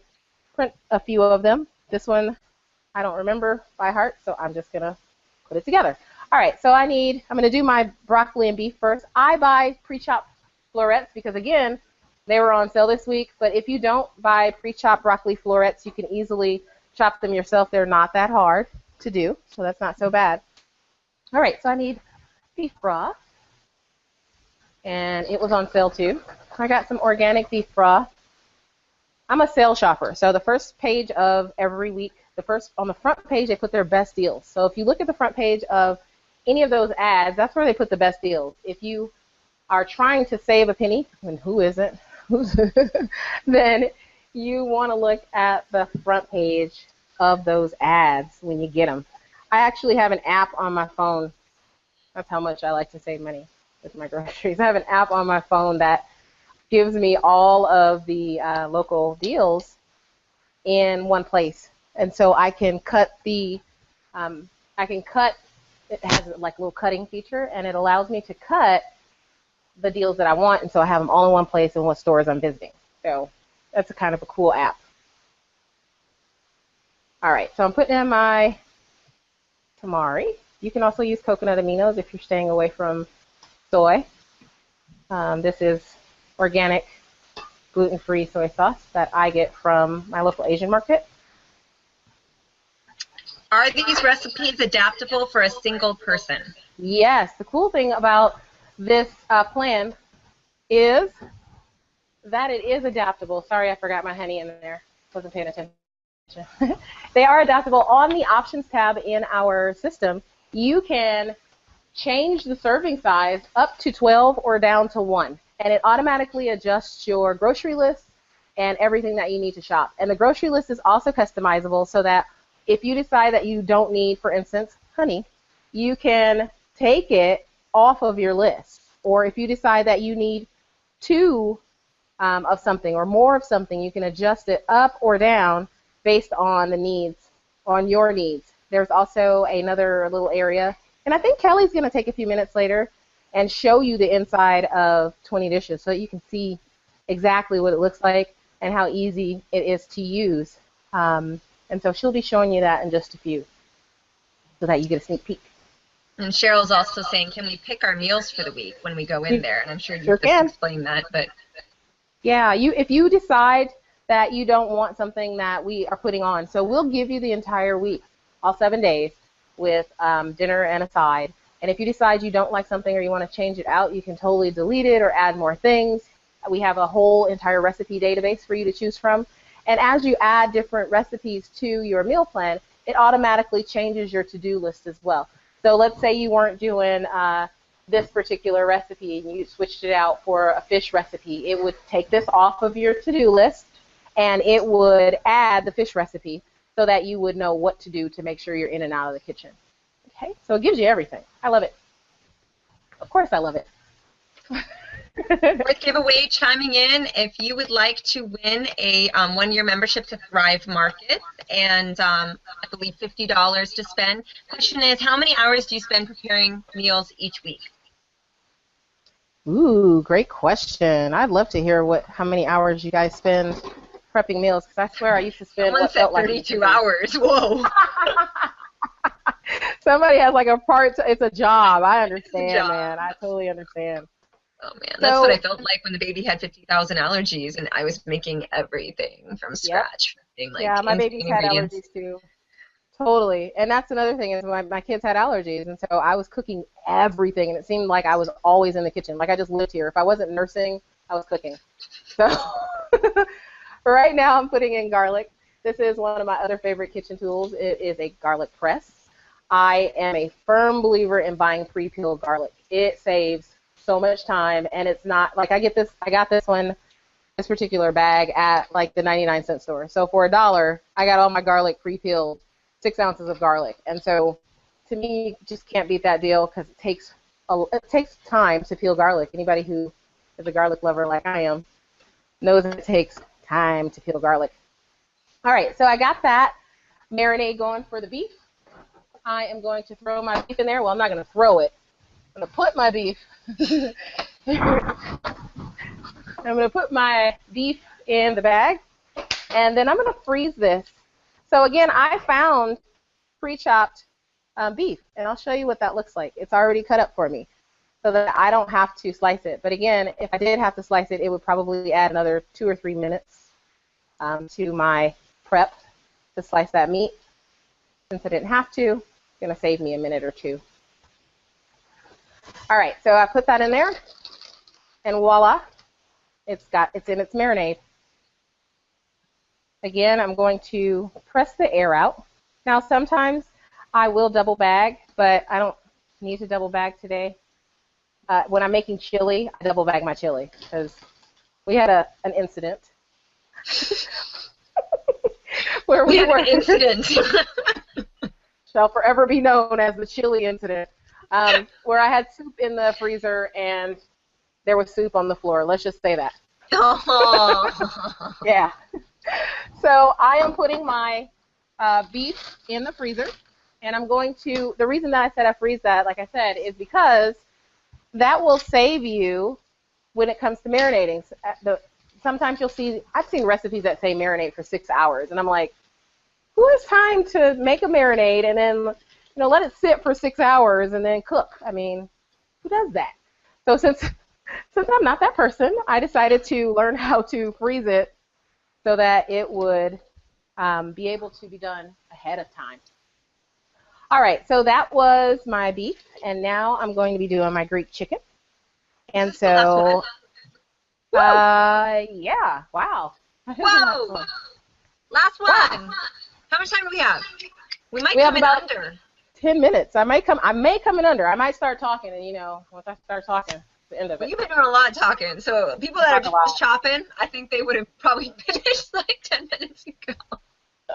print a few of them. This one I don't remember by heart, so I'm just going to put it together. All right, so I'm going to do my broccoli and beef first. I buy pre-chopped florets because, again, they were on sale this week. But if you don't buy pre-chopped broccoli florets, you can easily chop them yourself. They're not that hard to do, so that's not so bad. All right, so I need beef broth, and it was on sale too. I got some organic beef broth. I'm a sale shopper, so the first page of every week, on the front page, they put their best deals. So if you look at the front page of any of those ads, that's where they put the best deals. If you are trying to save a penny, and who isn't, then you want to look at the front page of those ads when you get them. I actually have an app on my phone. That's how much I like to save money with my groceries. I have an app on my phone that gives me all of the local deals in one place, and so I can cut it has like a little cutting feature, and it allows me to cut the deals that I want, and so I have them all in one place in what stores I'm visiting. So that's a kind of a cool app. All right, so I'm putting in my tamari. You can also use coconut aminos if you're staying away from soy. This is organic gluten-free soy sauce that I get from my local Asian market. Are these recipes adaptable for a single person? Yes. The cool thing about this plan is that it is adaptable. Sorry, I forgot my honey in there. Wasn't paying attention. They are adaptable. On the options tab in our system, you can change the serving size up to 12 or down to 1. And it automatically adjusts your grocery list and everything that you need to shop. And the grocery list is also customizable so that if you decide that you don't need, for instance, honey, you can take it off of your list. Or if you decide that you need 2 of something or more of something, you can adjust it up or down based on the needs, on your needs. There's also another little area, and I think Kelly's going to take a few minutes later and show you the inside of 20 dishes so that you can see exactly what it looks like and how easy it is to use. And so she'll be showing you that in just a few so that you get a sneak peek. And Cheryl's also saying, can we pick our meals for the week when we go in there? And I'm sure you sure just explained that. But yeah, if you decide that you don't want something that we are putting on. So we'll give you the entire week, all 7 days, with dinner and a side. And if you decide you don't like something or you want to change it out, you can totally delete it or add more things. We have a whole entire recipe database for you to choose from. And as you add different recipes to your meal plan, it automatically changes your to-do list as well. So let's say you weren't doing this particular recipe and you switched it out for a fish recipe. It would take this off of your to-do list and it would add the fish recipe so that you would know what to do to make sure you're in and out of the kitchen. Okay, so it gives you everything. I love it. Of course I love it. Fourth giveaway chiming in. If you would like to win a 1-year membership to Thrive Market and I believe $50 to spend, question is, how many hours do you spend preparing meals each week? Ooh, great question. I'd love to hear how many hours you guys spend prepping meals, because I swear I used to spend what felt like 32 hours. Whoa. Somebody has like it's a job. I understand, man. I totally understand. Oh man, that's what I felt like when the baby had 50,000 allergies and I was making everything from scratch. Yep. Yeah, my babies had allergies too. Totally. And that's another thing is my kids had allergies, and so I was cooking everything, and it seemed like I was always in the kitchen. Like I just lived here. If I wasn't nursing, I was cooking. So right now I'm putting in garlic. This is one of my other favorite kitchen tools. It is a garlic press. I am a firm believer in buying pre-peeled garlic. It saves so much time, and it's not like I got this particular bag at like the 99-cent store. So for $1, I got all my garlic pre-peeled, 6 ounces of garlic. And so to me, you just can't beat that deal because it takes time to peel garlic. Anybody who is a garlic lover like I am knows it takes time to peel garlic. All right, so I got that marinade going for the beef. I am going to throw my beef in there. Well, I'm not going to throw it. I'm going to put my beef. I'm going to put my beef in the bag, and then I'm going to freeze this. So again, I found pre-chopped beef, and I'll show you what that looks like. It's already cut up for me so that I don't have to slice it. But again, if I did have to slice it, it would probably add another 2 or 3 minutes to my prep to slice that meat. Since I didn't have to, it's going to save me a minute or two. All right, so I put that in there, and voila, it's in its marinade. Again, I'm going to press the air out. Now, sometimes I will double bag, but I don't need to double bag today. When I'm making chili, I double bag my chili because we had an incident where we were. An incident. Shall forever be known as the chili incident. Where I had soup in the freezer and there was soup on the floor. Let's just say that. Oh. Yeah. So I am putting my beef in the freezer, and I'm going to, the reason that I said I freeze that, like I said, is because that will save you when it comes to marinating. Sometimes you'll see, I've seen recipes that say marinate for 6 hours, and I'm like, who has time to make a marinade and then let it sit for 6 hours and then cook? I mean, who does that? So since I'm not that person, I decided to learn how to freeze it so that it would be able to be done ahead of time. All right, so that was my beef, and now I'm going to be doing my Greek chicken. And so, yeah, wow. Whoa! Last one. Wow. How much time do we have? We might come in under. 10 minutes. I may come in under. I might start talking, and once I start talking, the end of it. You've been doing a lot of talking, so people that are just chopping, I think they would have probably finished like 10 minutes ago.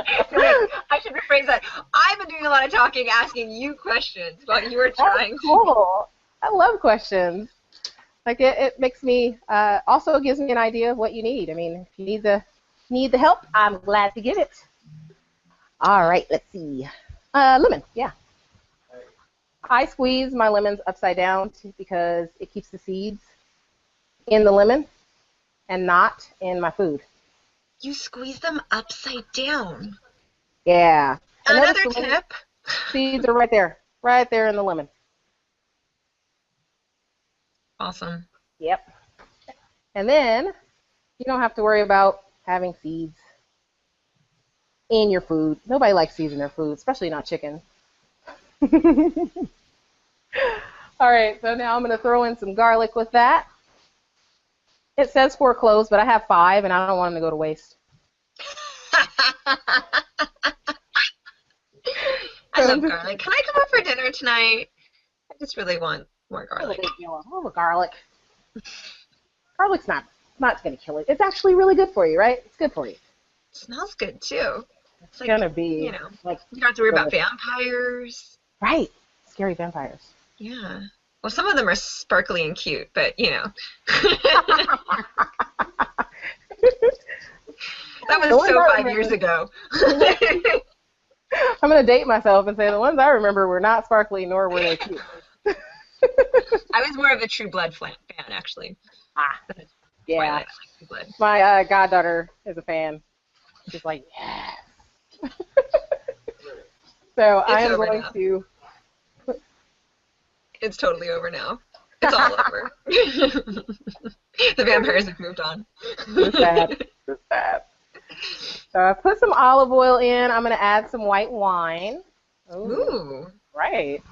I should rephrase that. I've been doing a lot of talking, asking you questions while you were trying. That's cool. I love questions. Like it makes me also gives me an idea of what you need. I mean, if you need the help, I'm glad to give it. All right, let's see. Lemon, yeah. I squeeze my lemons upside down because it keeps the seeds in the lemon and not in my food. You squeeze them upside down? Yeah. Another tip? Seeds are right there in the lemon. Awesome. Yep. And then you don't have to worry about having seeds in your food. Nobody likes seeds in their food, especially not chicken. All right, so now I'm going to throw in some garlic with that. It says 4 cloves, but I have 5, and I don't want them to go to waste. I love garlic. Can I come up for dinner tonight? I just really want more garlic. Oh, garlic. Garlic's not going to kill it. It's actually really good for you, right? It's good for you. It smells good, too. It's like, going to be, you know, like, you don't have to worry about vampires. Right. Scary vampires. Yeah. Well, some of them are sparkly and cute, but, you know. That was so 5 years ago. I'm going to date myself and say the ones I remember were not sparkly, nor were they cute. I was more of a True Blood fan, actually. Yeah. My goddaughter is a fan. She's like, yes. So I am going to... It's totally over now. It's all over. The vampires have moved on. It's sad. It's sad. So I put some olive oil in. I'm going to add some white wine. Ooh. Right.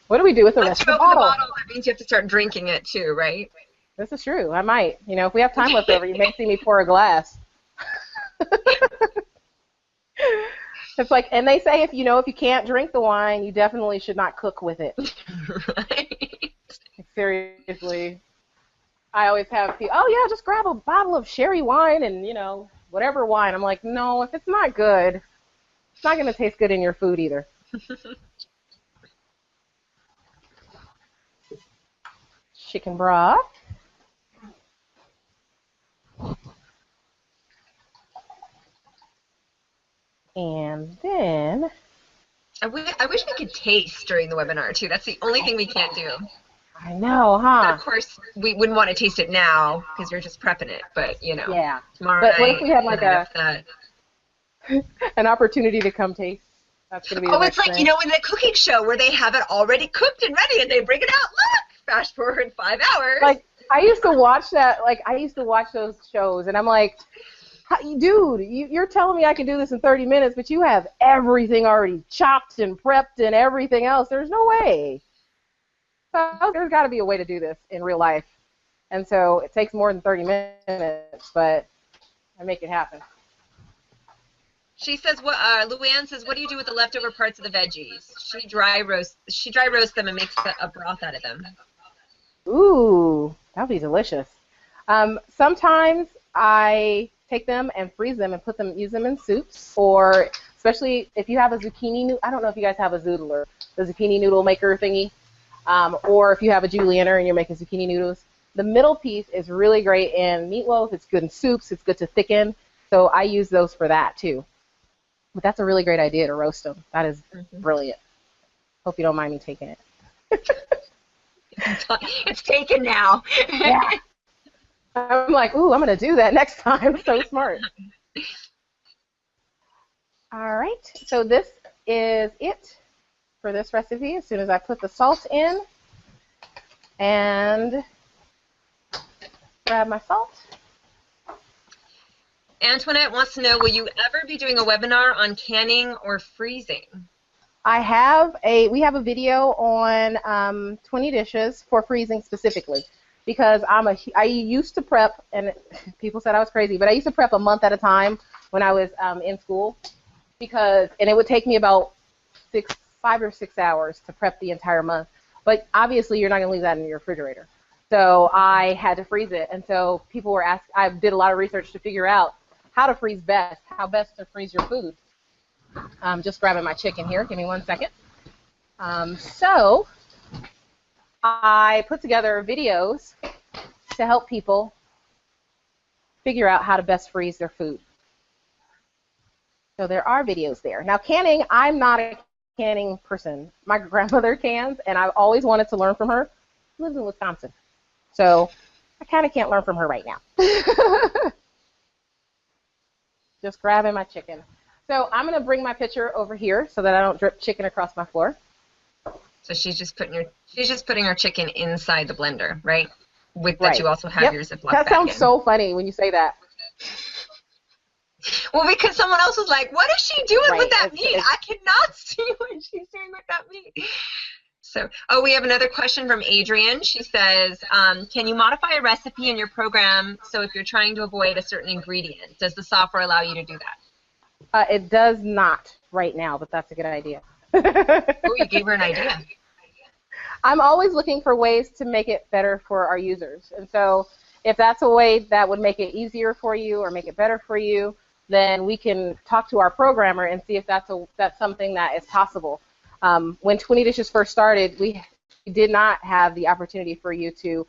What do we do with the rest of the bottle? That means you have to start drinking it too, right? This is true. I might. You know, if we have time left over, you may see me pour a glass. It's like, and they say if you can't drink the wine, you definitely should not cook with it. Right. Seriously. I always have people, oh yeah, just grab a bottle of sherry wine and, whatever wine. I'm like, no, if it's not good, it's not going to taste good in your food either. Chicken broth. And then... I wish we could taste during the webinar, too. That's the only thing we can't do. I know, huh? But of course, we wouldn't want to taste it now because you're just prepping it. But, yeah. Tomorrow but night, what if we had like an opportunity to come taste? That's going to be the next it's like, thing. in the cooking show where they have it already cooked and ready and they bring it out. Look! Fast forward 5 hours. Like, I used to watch that. Like, I used to watch those shows, and I'm like, dude, you're telling me I can do this in 30 minutes, but you have everything already chopped and prepped and everything else. There's no way. So there's got to be a way to do this in real life. And so it takes more than 30 minutes, but I make it happen. She says, Luann says, what do you do with the leftover parts of the veggies? She dry roasts them and makes a broth out of them. Ooh, that would be delicious. Sometimes I take them and freeze them and use them in soups, or especially if you have a zucchini, I don't know if you guys have a zoodler, the zucchini noodle maker thingy, or if you have a julienner and you're making zucchini noodles. The middle piece is really great in meatloaf. It's good in soups. It's good to thicken. So I use those for that too. But that's a really great idea to roast them. That is brilliant. Hope you don't mind me taking it. It's taken now. Yeah. I'm like, ooh, I'm going to do that next time. So smart. All right. So this is it for this recipe. As soon as I put the salt in and grab my salt. Antoinette wants to know, will you ever be doing a webinar on canning or freezing? We have a video on 20 dishes for freezing specifically, because I used to prep, and people said I was crazy, but I used to prep a month at a time when I was in school, and it would take me about 5 or 6 hours to prep the entire month. But obviously you're not going to leave that in your refrigerator. So I had to freeze it, and so people were asking, I did a lot of research to figure out how to freeze best, how best to freeze your food. Just grabbing my chicken here. Give me 1 second. So I put together videos to help people figure out how to best freeze their food. So there are videos there. Now canning, I'm not a canning person. My grandmother cans, and I've always wanted to learn from her. She lives in Wisconsin. So I kind of can't learn from her right now. Just grabbing my chicken. So I'm going to bring my pitcher over here so that I don't drip chicken across my floor. So she's just putting her chicken inside the blender, right? Right. That you also have your Ziploc That bag sounds in. so funny when you say that. Well, because someone else was like, what is she doing with Right. that meat? I cannot see what she's doing with that meat. So, oh, we have another question from Adrian. She says, can you modify a recipe in your program so if you're trying to avoid a certain ingredient, does the software allow you to do that? It does not right now, but that's a good idea. Oh, you gave her an idea. I'm always looking for ways to make it better for our users. And so if that's a way that would make it easier for you or make it better for you, then we can talk to our programmer and see if that's something that is possible. When 20 Dishes first started, we did not have the opportunity for you to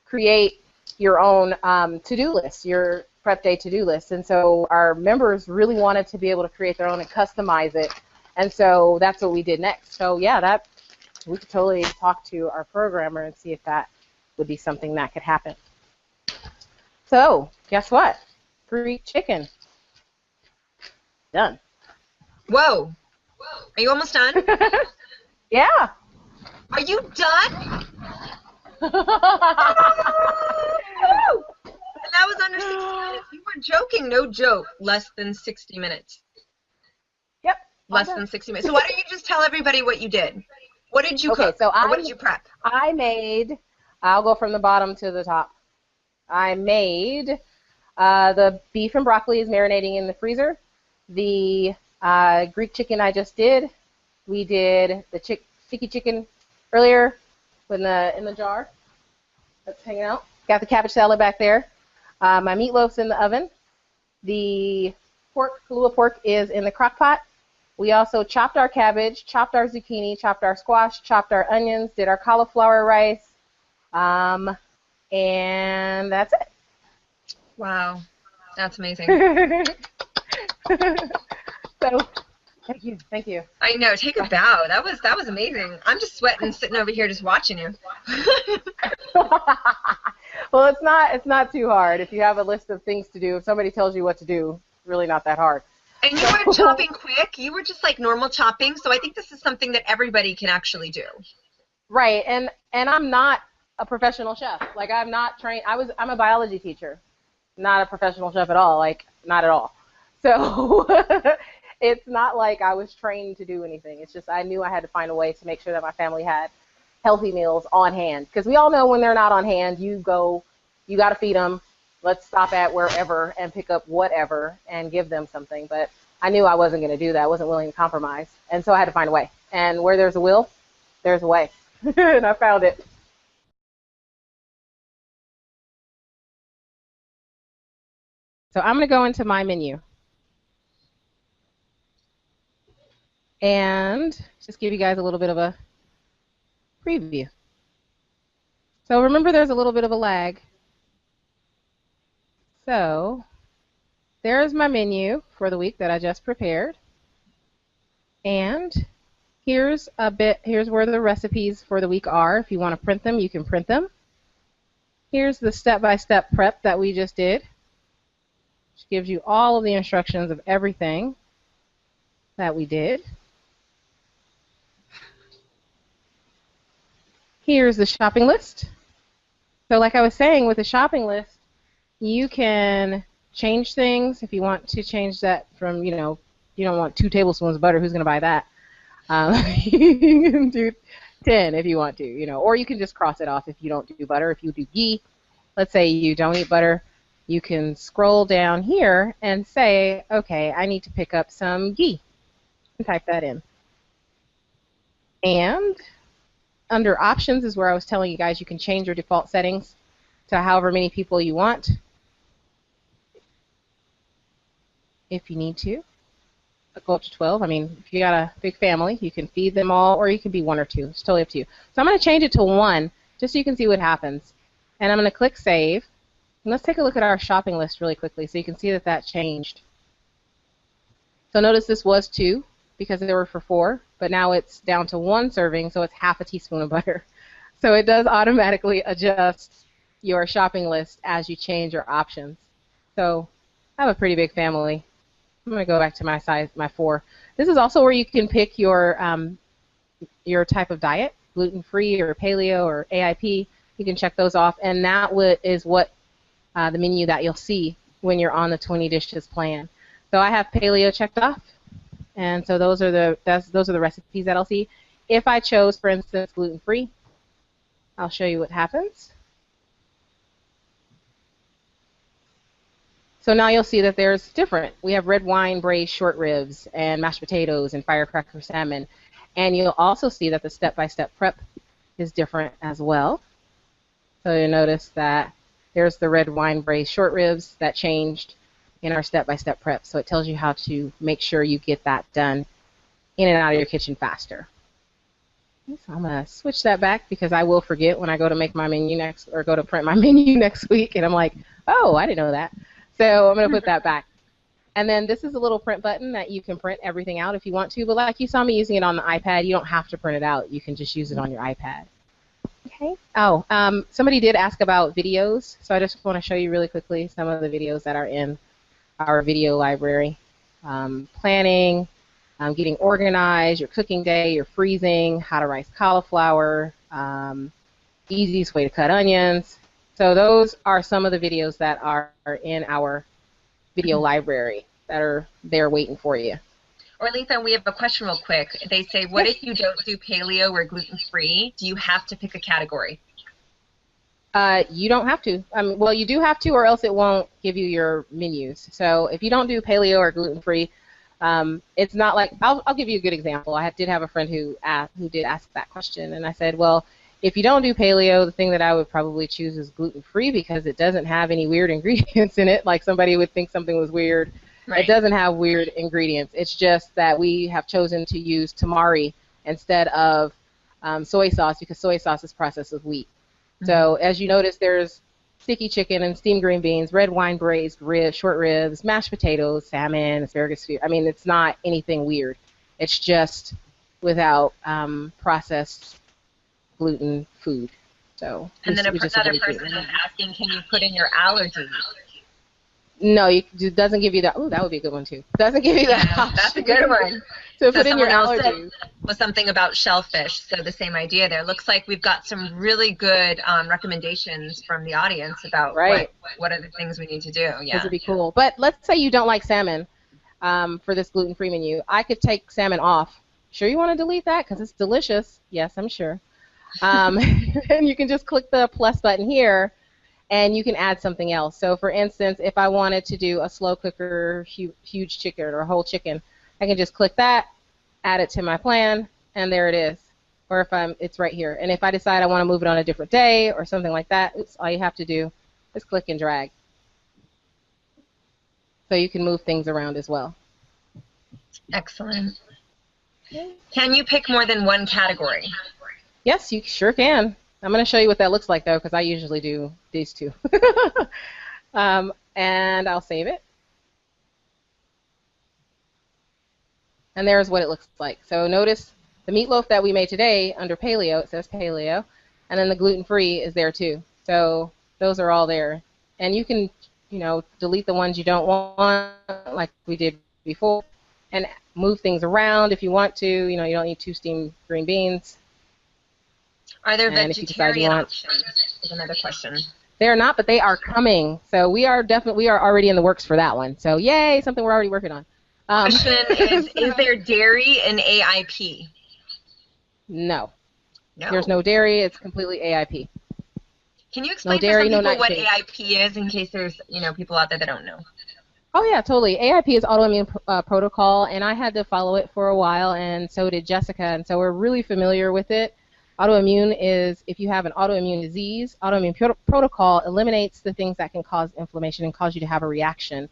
create your own to-do list, your prep day to-do list. And so our members really wanted to be able to create their own and customize it. And so that's what we did next. So yeah, we could totally talk to our programmer and see if that would be something that could happen. So guess what? Free chicken. Done. Whoa. Are you almost done? Yeah. Are you done? And that was under 60 minutes. You weren't joking. No joke. Less than 60 minutes. Yep. Less than 60 minutes. So why don't you just tell everybody what you did? What did you cook? So or what did you prep? I'll go from the bottom to the top. I made the beef and broccoli is marinating in the freezer. The Greek chicken I just did. We did the sticky chicken earlier in the jar. That's hanging out. Got the cabbage salad back there. My meatloaf's in the oven. The Kahluah pork is in the crock pot. We also chopped our cabbage, chopped our zucchini, chopped our squash, chopped our onions, did our cauliflower rice, and that's it. Wow. That's amazing. So, thank you. I know. Take a bow. That was amazing. I'm just sweating sitting over here just watching you. Well, it's not too hard. If you have a list of things to do, if somebody tells you what to do, it's really not that hard. And you weren't chopping quick. You were just like normal chopping. So I think this is something that everybody can actually do. Right. And I'm not a professional chef. Like, I'm not trained. I'm a biology teacher, not a professional chef at all. Like, not at all. So it's not like I was trained to do anything. It's just I knew I had to find a way to make sure that my family had healthy meals on hand. Because we all know when they're not on hand, you got to feed them. Let's stop at wherever and pick up whatever and give them something. But I knew I wasn't going to do that. I wasn't willing to compromise. And so I had to find a way. And where there's a will, there's a way. And I found it. So I'm going to go into my menu. And just give you guys a little bit of a preview. So remember, there's a little bit of a lag. So there's my menu for the week that I just prepared. And here's where the recipes for the week are. If you want to print them, you can print them. Here's the step-by-step prep that we just did, which gives you all of the instructions of everything that we did. Here's the shopping list. So like I was saying, with the shopping list, you can change things. If you want to change that from, you don't want 2 tablespoons of butter, who's going to buy that? You can do 10 if you want to, or you can just cross it off if you don't do butter. If you do ghee, let's say you don't eat butter, you can scroll down here and say, okay, I need to pick up some ghee, and type that in. And under options is where I was telling you guys you can change your default settings to however many people you want, if you need to. Go up to 12. I mean, if you got a big family, you can feed them all, or you can be 1 or 2. It's totally up to you. So I'm going to change it to 1, just so you can see what happens. And I'm going to click Save. And let's take a look at our shopping list really quickly so you can see that that changed. So notice this was 2 because they were for 4, but now it's down to 1 serving, so it's half a teaspoon of butter. So it does automatically adjust your shopping list as you change your options. So I have a pretty big family. I'm going to go back to my size, my 4. This is also where you can pick your type of diet, gluten-free or paleo or AIP. You can check those off, and that is what the menu that you'll see when you're on the 20 dishes plan. So I have paleo checked off, and so those are the recipes that I'll see. If I chose, for instance, gluten-free, I'll show you what happens. So now you'll see that there's different. We have red wine braised short ribs and mashed potatoes and firecracker salmon. And you'll also see that the step-by-step prep is different as well. So you'll notice that there's the red wine braised short ribs that changed in our step-by-step prep. So it tells you how to make sure you get that done in and out of your kitchen faster. So I'm going to switch that back because I will forget when I go to make my menu next, or go to print my menu next week, and I'm like, oh, I didn't know that. So I'm going to put that back. And then this is a little print button that you can print everything out if you want to, but like you saw me using it on the iPad, you don't have to print it out. You can just use it on your iPad. Okay. Oh, somebody did ask about videos, so I just want to show you really quickly some of the videos that are in our video library. Planning, getting organized, your cooking day, your freezing, how to rice cauliflower, easiest way to cut onions. So those are some of the videos that are in our video library that are there waiting for you. Orleatha, we have a question real quick. They say, what if you don't do paleo or gluten-free? Do you have to pick a category? You don't have to. Well, you do have to, or else it won't give you your menus. So if you don't do paleo or gluten-free, it's not like, I'll give you a good example. I did have a friend who did ask that question, and I said, well, if you don't do paleo, the thing that I would probably choose is gluten-free because it doesn't have any weird ingredients in it, like somebody would think something was weird. Right. It doesn't have weird ingredients. It's just that we have chosen to use tamari instead of soy sauce because soy sauce is processed with wheat. Mm-hmm. So as you notice, there's sticky chicken and steamed green beans, red wine braised short ribs, mashed potatoes, salmon, asparagus. I mean, it's not anything weird. It's just without processed gluten food. So and then another person is asking, can you put in your allergies? No, it doesn't give you that. Oh, that would be a good one too. Doesn't give you that option. That's a good one. So put in your allergies. Was something about shellfish, so the same idea there. Looks like we've got some really good recommendations from the audience about what are the things we need to do. Yeah, this would be cool. But let's say you don't like salmon for this gluten-free menu. I could take salmon off. Sure you want to delete that because it's delicious? Yes, I'm sure. And you can just click the plus button here, and you can add something else. So, for instance, if I wanted to do a slow cooker huge chicken or a whole chicken, I can just click that, add it to my plan, and there it is. Or if it's right here. And if I decide I want to move it on a different day or something like that, all you have to do is click and drag. So you can move things around as well. Excellent. Can you pick more than one category? Yes, you sure can. I'm going to show you what that looks like, though, because I usually do these two. And I'll save it. And there's what it looks like. So notice the meatloaf that we made today under paleo, it says paleo, and then the gluten-free is there too. So those are all there. And you can, delete the ones you don't want, like we did before, and move things around if you want to. You don't need 2 steamed green beans. Are there vegetarian options? Is another question. They are not, but they are coming. So we are already in the works for that one. So yay, something we're already working on. Question is there dairy in AIP? No. There's no dairy. It's completely AIP. Can you explain for some people what AIP is in case there's people out there that don't know? Oh yeah, totally. AIP is autoimmune protocol, and I had to follow it for a while, and so did Jessica, and so we're really familiar with it. Autoimmune is if you have an autoimmune disease, autoimmune protocol eliminates the things that can cause inflammation and cause you to have a reaction.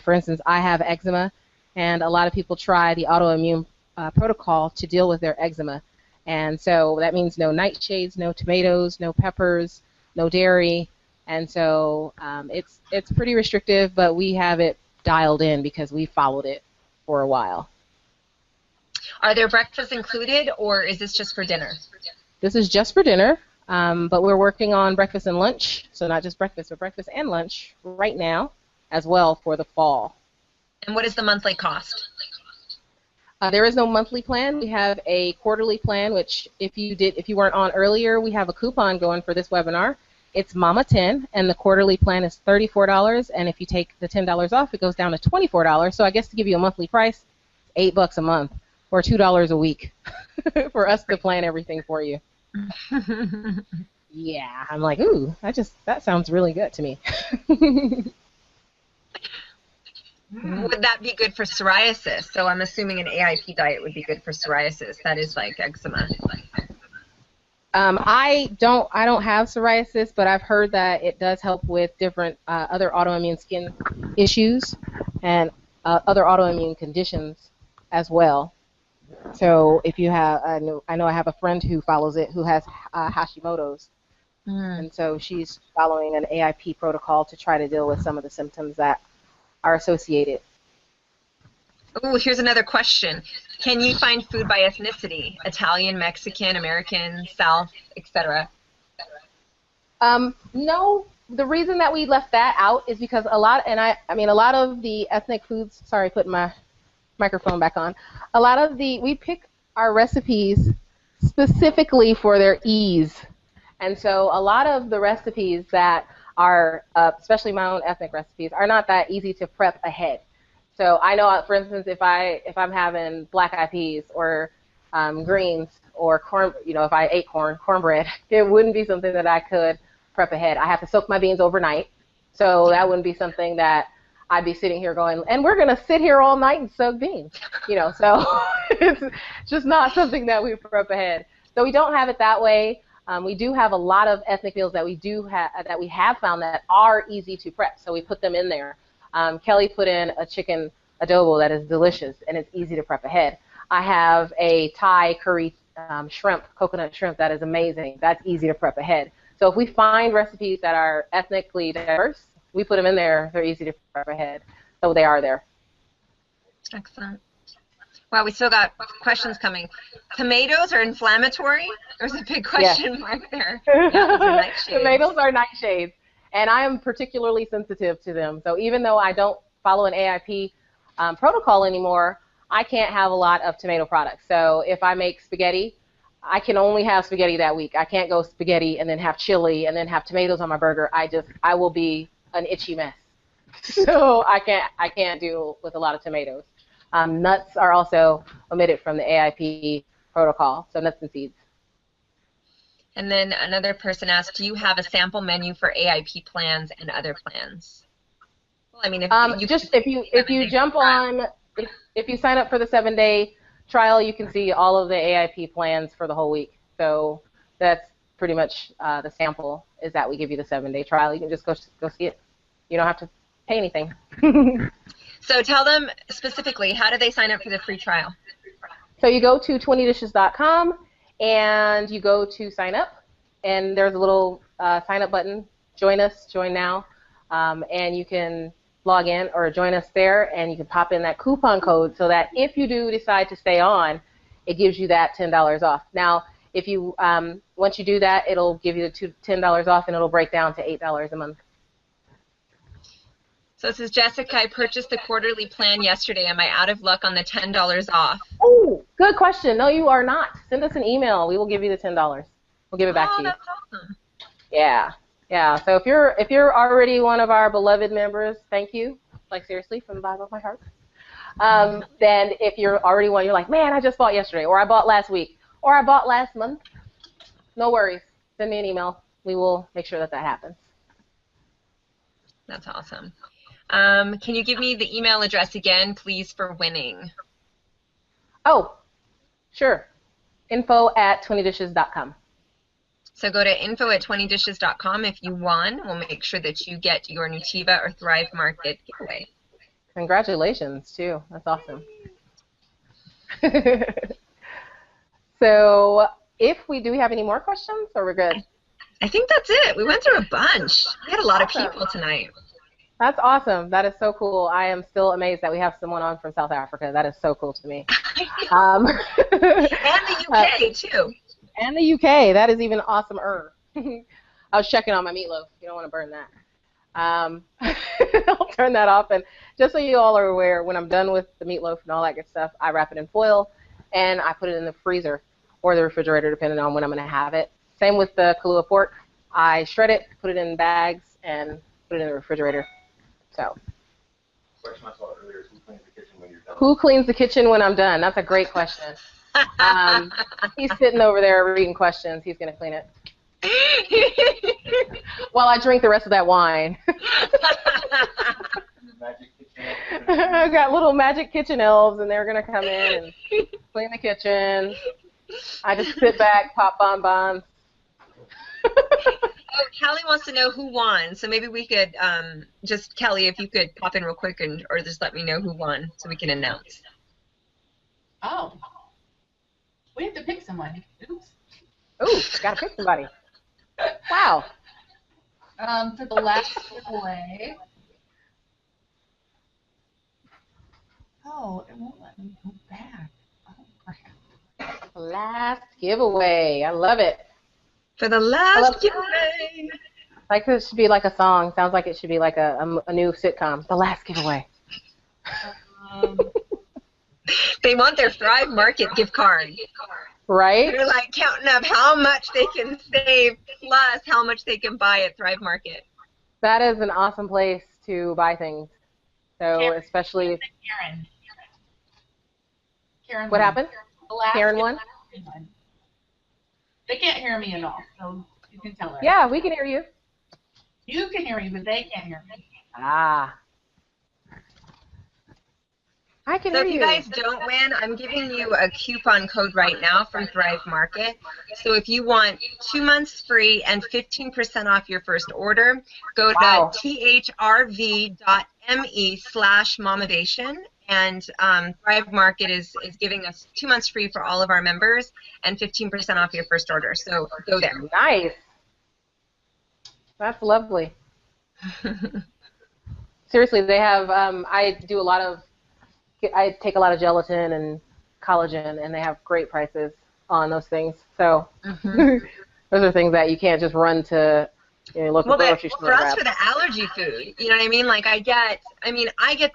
For instance, I have eczema, and a lot of people try the autoimmune protocol to deal with their eczema. And so that means no nightshades, no tomatoes, no peppers, no dairy. And so it's pretty restrictive, but we have it dialed in because we followed it for a while. Are there breakfasts included, or is this just for dinner? This is just for dinner, but we're working on breakfast and lunch, so not just breakfast, but breakfast and lunch right now as well for the fall. And what is the monthly cost? There is no monthly plan. We have a quarterly plan, which if you weren't on earlier, we have a coupon going for this webinar. It's Mama 10, and the quarterly plan is $34. And if you take the $10 off, it goes down to $24. So I guess to give you a monthly price, $8 a month or $2 a week for us to plan everything for you. Yeah, I'm like, ooh, that sounds really good to me. Would that be good for psoriasis? So I'm assuming an AIP diet would be good for psoriasis. That is like eczema. I don't have psoriasis, but I've heard that it does help with different other autoimmune skin issues and other autoimmune conditions as well. So if you have, I know I have a friend who follows it who has Hashimoto's, and so she's following an AIP protocol to try to deal with some of the symptoms that are associated. Oh, here's another question. Can you find food by ethnicity? Italian, Mexican, American, South, etc.? No, the reason that we left that out is because a lot of the ethnic foods, sorry, putting my microphone back on, we pick our recipes specifically for their ease. And so a lot of the recipes that are, especially my own ethnic recipes, are not that easy to prep ahead. So I know, for instance, if I'm having black-eyed peas or greens or corn, if I ate cornbread, it wouldn't be something that I could prep ahead. I have to soak my beans overnight, so that wouldn't be something that I'd be sitting here going, and we're going to sit here all night and soak beans, So it's just not something that we prep ahead. So we don't have it that way. We do have a lot of ethnic meals that we have found that are easy to prep, so we put them in there. Kelly put in a chicken adobo that is delicious, and it's easy to prep ahead. I have a Thai curry coconut shrimp that is amazing. That's easy to prep ahead. So if we find recipes that are ethnically diverse, we put them in there. They're easy to prep ahead. So they are there. Excellent. Wow, we still got questions coming. Tomatoes are inflammatory? There's a big question mark there. Yeah, those are nightshades. Tomatoes are nightshades, and I am particularly sensitive to them. So even though I don't follow an AIP protocol anymore, I can't have a lot of tomato products. So if I make spaghetti, I can only have spaghetti that week. I can't go spaghetti and then have chili and then have tomatoes on my burger. I will be an itchy mess. So I can't deal with a lot of tomatoes. Nuts are also omitted from the AIP protocol, so nuts and seeds. And then another person asked, do you have a sample menu for AIP plans and other plans? Well, I mean, if you sign up for the 7-day trial, you can see all of the AIP plans for the whole week. So that's pretty much the sample, is that we give you the 7-day trial. You can just go see it. You don't have to pay anything. So tell them specifically, how do they sign up for the free trial? So you go to 20dishes.com and you go to sign up, and there's a little sign up button, join us, join now, and you can log in or join us there, and you can pop in that coupon code so that if you do decide to stay on, it gives you that $10 off. Now, if you once you do that, it'll give you the $10 off, and it'll break down to $8 a month. So it says, Jessica, I purchased the quarterly plan yesterday. Am I out of luck on the $10 off? Oh, good question. No, you are not. Send us an email. We will give you the $10. We'll give it back to you. That's awesome. Yeah. So if you're already one of our beloved members, thank you. Like, seriously, from the bottom of my heart. Then if you're already one, you're like, man, I just bought yesterday, or I bought last week, or I bought last month. No worries. Send me an email. We will make sure that happens. That's awesome. Can you give me the email address again, please, for winning? Oh, sure. info@20dishes.com. So go to info@20dishes.com if you won. We'll make sure that you get your Nutiva or Thrive Market giveaway. Congratulations, too. That's awesome. So do we have any more questions, or we're good? I think that's it. We went through a bunch. We had a lot of people tonight. That's awesome. That is so cool. I am still amazed that we have someone on from South Africa. That is so cool to me. And the UK, too. And the UK. That is even awesomer. I was checking on my meatloaf. You don't want to burn that. I'll turn that off. And just so you all are aware, when I'm done with the meatloaf and all that good stuff, I wrap it in foil, and I put it in the freezer or the refrigerator, depending on when I'm going to have it. Same with the Kahluah Pork. I shred it, put it in bags, and put it in the refrigerator. So. Question I saw earlier is who cleans the kitchen when you're done? Who cleans the kitchen when I'm done? That's a great question. He's sitting over there reading questions. He's going to clean it. While I drink the rest of that wine. Magic kitchen. I've got little magic kitchen elves, and they're going to come in and clean the kitchen. I just sit back, pop bonbons. Oh, Callie wants to know who won, so maybe we could just, Kelly, if you could pop in real quick or just let me know who won so we can announce. Oh. We have to pick someone. Oops. Ooh, got to pick somebody. Wow. For the last giveaway. Oh, it won't let me go back. Oh, crap. Last giveaway. I love it. For the last giveaway. Like it should be like a song. Sounds like it should be like a new sitcom. The last giveaway. They want their Thrive Market gift card. Right? They're like counting up how much they can save plus how much they can buy at Thrive Market. That is an awesome place to buy things. So Karen, especially. Karen What won. happened? The last Karen won? one. They can't hear me at all, so you can tell her. Yeah, we can hear you. You can hear me, but they can't hear me. Ah. I can So hear if you guys don't win, I'm giving you a coupon code right now from Thrive Market. So if you want 2 months free and 15% off your first order, go to thrv.me/momovation. And Thrive Market is giving us 2 months free for all of our members and 15% off your first order. So go there. Nice. That's lovely. Seriously, they have, I take a lot of gelatin and collagen, and they have great prices on those things. So those are things that you can't just run to local grocery store. For us, for the allergy food, you know what I mean? Like I get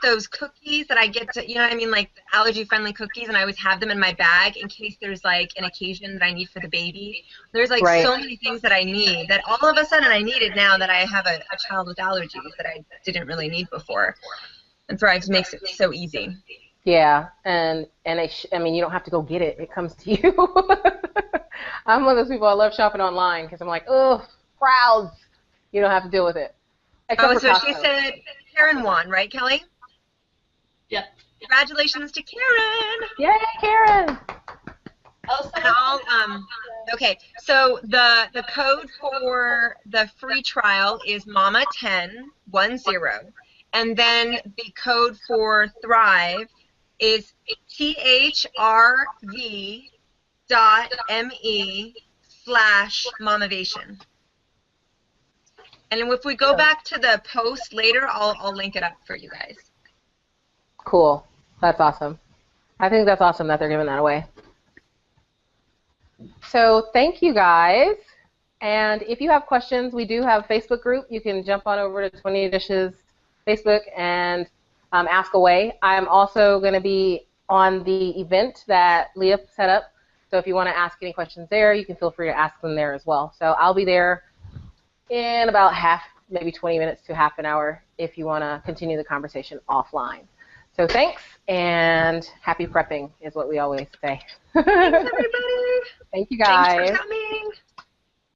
those cookies that I get to, you know what I mean? Like the allergy-friendly cookies, and I always have them in my bag in case there's like an occasion that I need for the baby. There's like so many things that I need that all of a sudden I needed now that I have a child with allergies that I didn't really need before. And Thrive makes it so easy. Yeah, and you don't have to go get it. It comes to you. I'm one of those people, I love shopping online because I'm like, ugh, crowds. You don't have to deal with it. Except for Costco. She said Karen won, right, Kelly? Yep. Congratulations to Karen. Yay, Karen. Okay, so the code for the free trial is Mama1010, and then the code for Thrive is thrv.me/momovation. And if we go back to the post later, I'll link it up for you guys. Cool. That's awesome. I think that's awesome that they're giving that away. So thank you guys. And if you have questions, we do have a Facebook group. You can jump on over to 20 Dishes Facebook and ask away. I'm also going to be on the event that Leah set up. So if you want to ask any questions there, you can feel free to ask them there as well. So I'll be there in about maybe 20 minutes to half an hour if you want to continue the conversation offline. So thanks, and happy prepping is what we always say. Thanks, everybody. Thank you, guys. Thanks for coming.